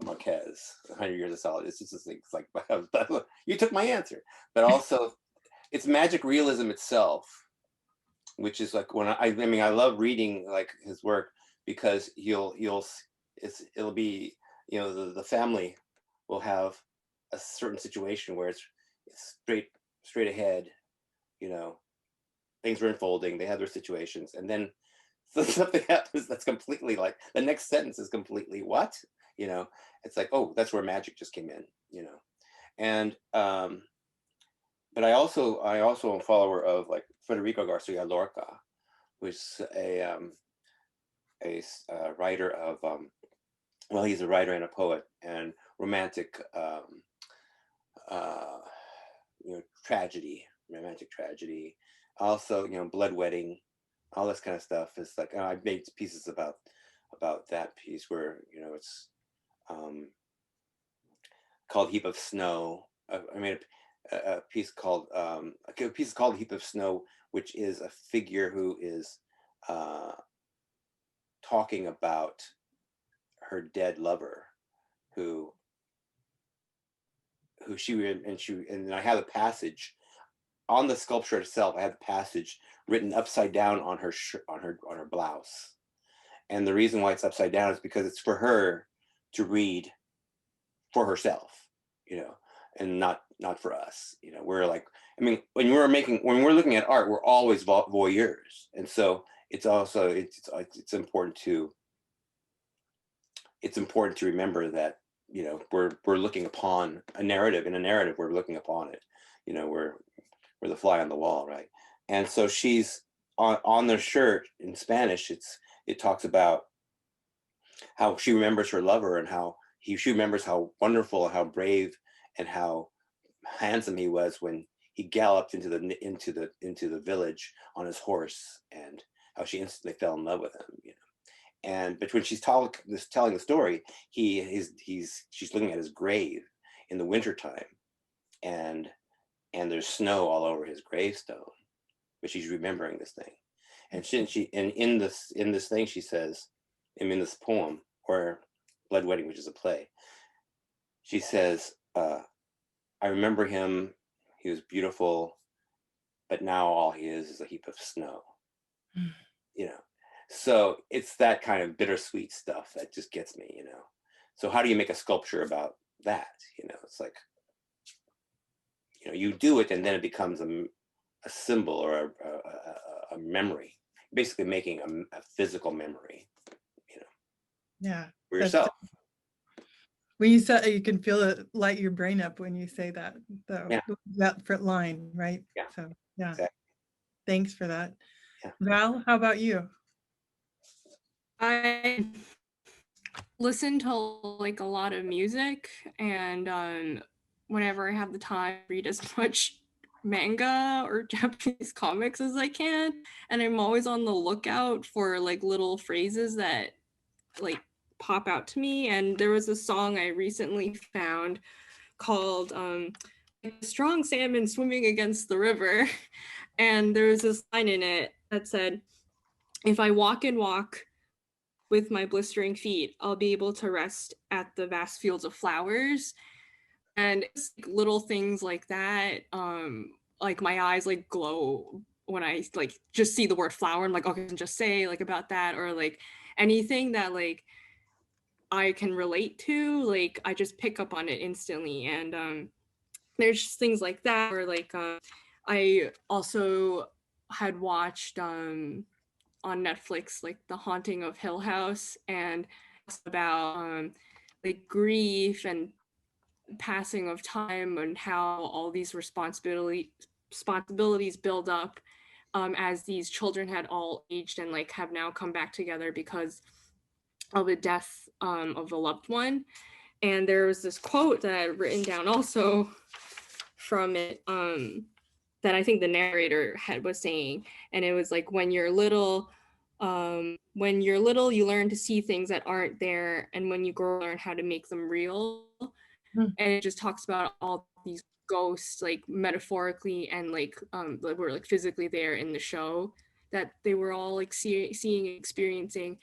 Marquez, 100 Years of Solitude. It's just it's like you took my answer, but also it's magic realism itself, which is like when I love reading like his work, because it'll be, the family will have a certain situation where it's straight ahead, things are unfolding, they have their situations, and then something happens that's completely like the next sentence is completely what? you know. It's like, oh, that's where magic just came in, you know. And but I also am a follower of like Federico Garcia Lorca, who's a writer of well, he's a writer and a poet and romantic you know, romantic tragedy, also, you know, Blood Wedding, all this kind of stuff. It's like, I've made pieces about that piece where, you know, it's called Heap of Snow. I made a piece called Heap of Snow, which is a figure who is talking about her dead lover, and I have a passage on the sculpture itself. I have the passage written upside down on her on her blouse, and the reason why it's upside down is because it's for her to read for herself, you know, and not for us. You know, we're like, I mean, when we're looking at art, we're always voyeurs, and so it's also it's important to remember that, you know, we're looking upon a narrative. In a narrative, we're looking upon it. You know, we're the fly on the wall, right? And so she's on the shirt in Spanish. It talks about how she remembers her lover and how she remembers how wonderful and how brave and how handsome he was when he galloped into the village on his horse, and how she instantly fell in love with him. You know. And between she's telling the story, she's looking at his grave in the wintertime, and there's snow all over his gravestone, but she's remembering this thing. And in this thing, she says, in this poem, or Blood Wedding, which is a play, she says, I remember him, he was beautiful, but now all he is a heap of snow. You know. So it's that kind of bittersweet stuff that just gets me, you know. So how do you make a sculpture about that? You know, it's like, you know, you do it and then it becomes a symbol or a memory, basically making a physical memory, you know. Yeah. For yourself. When you say, you can feel it light your brain up when you say that, Yeah. that front line, right? Yeah. So yeah, Exactly. Thanks for that. Yeah. Val, how about you? I listen to like a lot of music, and whenever I have the time, read as much manga or Japanese comics as I can, and I'm always on the lookout for like little phrases that like pop out to me. And there was a song I recently found called Strong Salmon Swimming Against the River, and there was this line in it that said, if I walk and walk with my blistering feet, I'll be able to rest at the vast fields of flowers. And it's like little things like that. Like my eyes like glow when I like just see the word flower. I'm like, okay, I can just say like about that, or like anything that like I can relate to, like I just pick up on it instantly. And there's just things like that, or like I also had watched on Netflix like The Haunting of Hill House, and it's about like grief and passing of time, and how all these responsibilities build up as these children had all aged and like have now come back together because of the death of a loved one. And there was this quote that I had written down also from it that I think the narrator was saying, and it was like, when you're little, you learn to see things that aren't there, and when you grow, learn how to make them real. And it just talks about all these ghosts, like metaphorically and like that were like physically there in the show, that they were all like seeing and experiencing.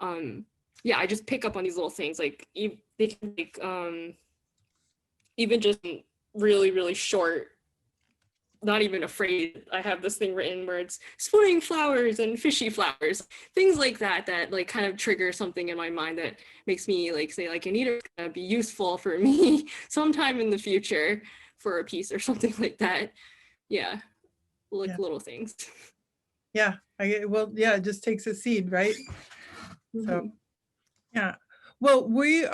Yeah, I just pick up on these little things, like they can like even just really, really short, not even a phrase. I have this thing written where it's spring flowers and fishy flowers, things like that, that like kind of trigger something in my mind that makes me like say like, Anita's gonna be useful for me sometime in the future for a piece or something like that. Yeah, like little things. Yeah, well, yeah, it just takes a seed, right? So, yeah. Well, we're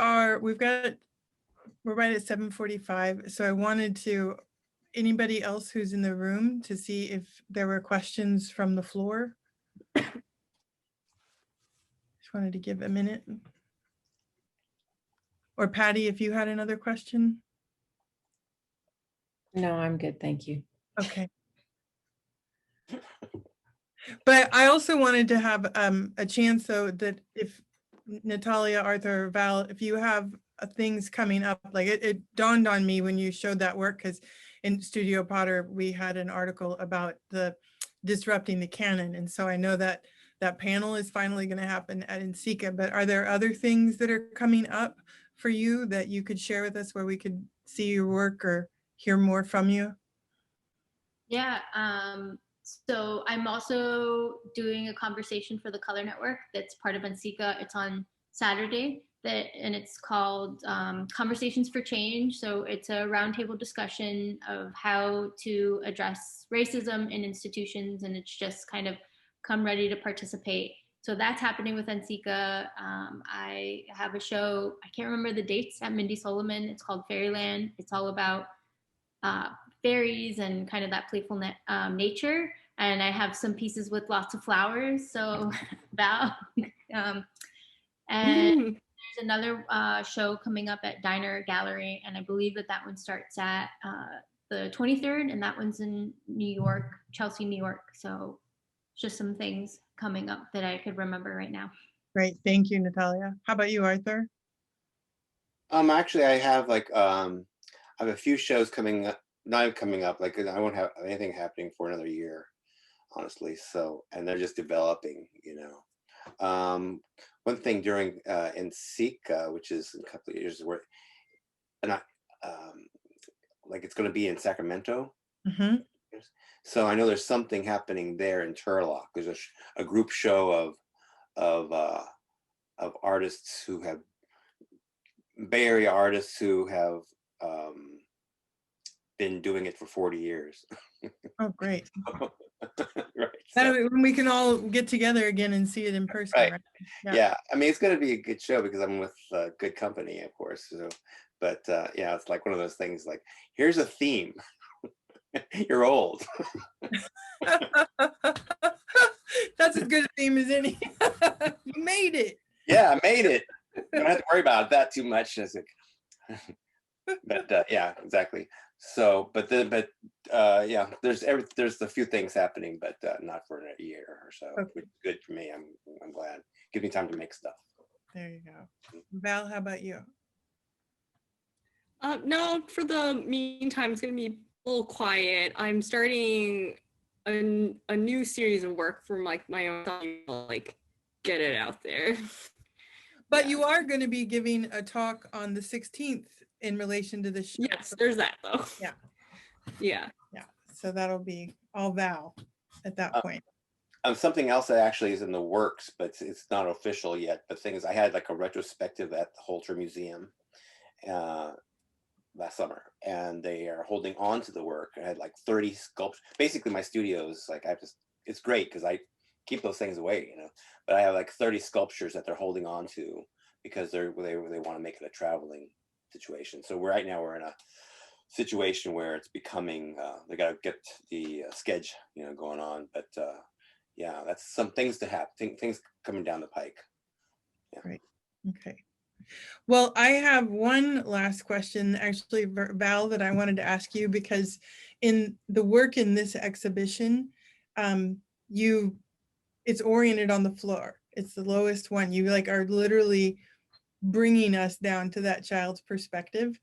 right at 7:45. So I wanted to, anybody else who's in the room to see if there were questions from the floor. Just wanted to give a minute. Or Patty, if you had another question. No, I'm good. Thank you. Okay. But I also wanted to have a chance, so that if Natalia, Arthur, Val, if you have things coming up, like it dawned on me when you showed that work, because in Studio Potter, we had an article about the disrupting the canon. And so I know that that panel is finally going to happen at NCECA, but are there other things that are coming up for you that you could share with us where we could see your work or hear more from you? Yeah, so I'm also doing a conversation for the Color Network that's part of NCECA. It's on Saturday, and it's called Conversations for Change. So it's a roundtable discussion of how to address racism in institutions, and it's just kind of come ready to participate. So that's happening with NCECA. I have a show, I can't remember the dates, at Mindy Solomon. It's called Fairyland. It's all about fairies and kind of that playful nature. And I have some pieces with lots of flowers. So Val, and there's another show coming up at Diner Gallery. And I believe that one starts at the 23rd, and that one's in New York, Chelsea, New York. So just some things coming up that I could remember right now. Great, thank you, Natalia. How about you, Arthur? Actually, I have I have a few shows coming up, not coming up, like I won't have anything happening for another year, honestly. So, and they're just developing, you know. One thing during NCECA, which is in a couple of years, where, and like it's going to be in Sacramento. Mm-hmm. So I know there's something happening there in Turlock. There's a group show of artists who have, Bay Area artists who have been doing it for 40 years. Oh, great. Right. That way, when we can all get together again and see it in person. Right. Right? Yeah. I mean, it's going to be a good show because I'm with good company, of course. So, but yeah, it's like one of those things. Like, here's a theme. You're old. That's as good a theme as any. You made it. Yeah, I made it. You don't have to worry about that too much. But yeah, exactly. So, but yeah, there's a few things happening, but not for a year or so. Okay. Which is good for me. I'm glad. Give me time to make stuff. There you go. Val, how about you? No, for the meantime, it's going to be a little quiet. I'm starting a new series of work from like my own, like get it out there. But you are going to be giving a talk on the 16th in relation to the show. Yes, there's that though. Yeah. Yeah. Yeah. So that'll be all Val at that point. Something else that actually is in the works, but it's not official yet. But things, I had like a retrospective at the Holter Museum last summer, and they are holding on to the work. I had like 30 sculptures. Basically, my studio is like, it's great because I keep those things away, you know. But I have like 30 sculptures that they're holding on to because they want to make it a traveling situation. So right now we're in a situation where it's becoming they got to get the sketch, you know, going on. But yeah, that's some things to happen. Things coming down the pike. Yeah. Great. Okay. Well, I have one last question, actually, Val, that I wanted to ask you, because in the work in this exhibition, it's oriented on the floor. It's the lowest one. You like are literally bringing us down to that child's perspective.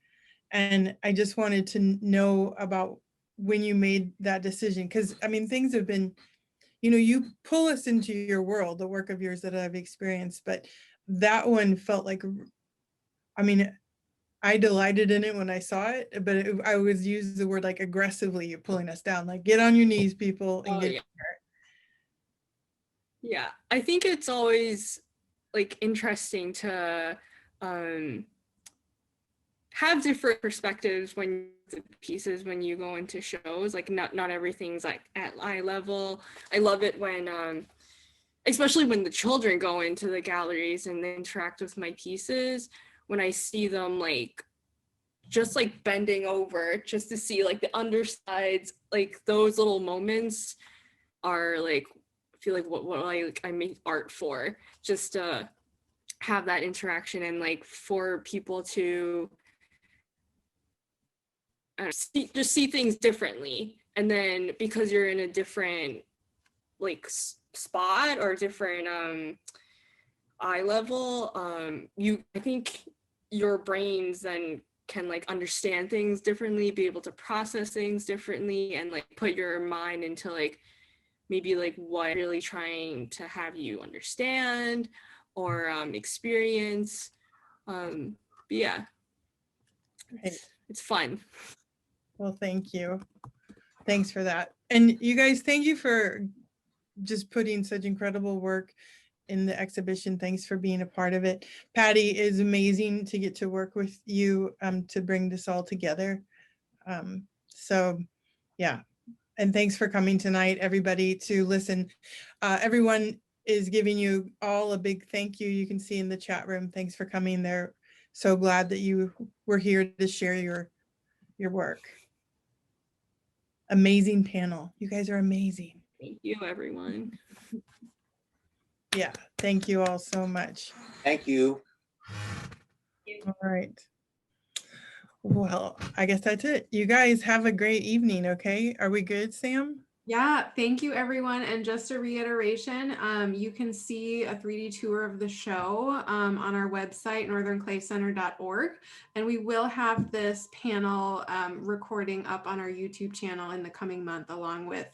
And I just wanted to know about when you made that decision, because I mean, things have been, you know, you pull us into your world, the work of yours that I've experienced, but that one felt like, I mean, I delighted in it when I saw it, but I was use the word like aggressively, you're pulling us down, like get on your knees, people, and get. Yeah, I think it's always like interesting to have different perspectives when the pieces when you go into shows. Like not everything's like at eye level. I love it when especially when the children go into the galleries and they interact with my pieces, when I see them like just like bending over just to see like the undersides, like those little moments are like, I feel like what I make art for, just to have that interaction and like for people to just see things differently. And then because you're in a different like spot or different eye level, I think your brains then can like understand things differently, be able to process things differently, and like put your mind into like maybe like what really trying to have you understand or experience. But yeah, it's fun. Well, thank you. Thanks for that. And you guys, thank you for just putting such incredible work in the exhibition. Thanks for being a part of it. Patty, is amazing to get to work with you to bring this all together. So yeah, and thanks for coming tonight, everybody, to listen. Everyone is giving you all a big thank you. You can see in the chat room. Thanks for coming. They're so glad that you were here to share your work. Amazing panel. You guys are amazing. Thank you, everyone. Yeah, thank you all so much. Thank you. All right. Well, I guess that's it. You guys have a great evening, okay? Are we good, Sam? Yeah, thank you everyone. And just a reiteration, you can see a 3D tour of the show on our website, northernclaycenter.org. And we will have this panel recording up on our YouTube channel in the coming month, along with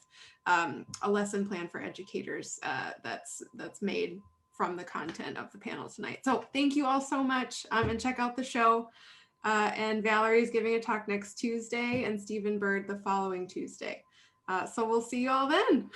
a lesson plan for educators that's made from the content of the panel tonight. So thank you all so much, and check out the show. And Valerie is giving a talk next Tuesday and Stephen Bird the following Tuesday. So we'll see you all then.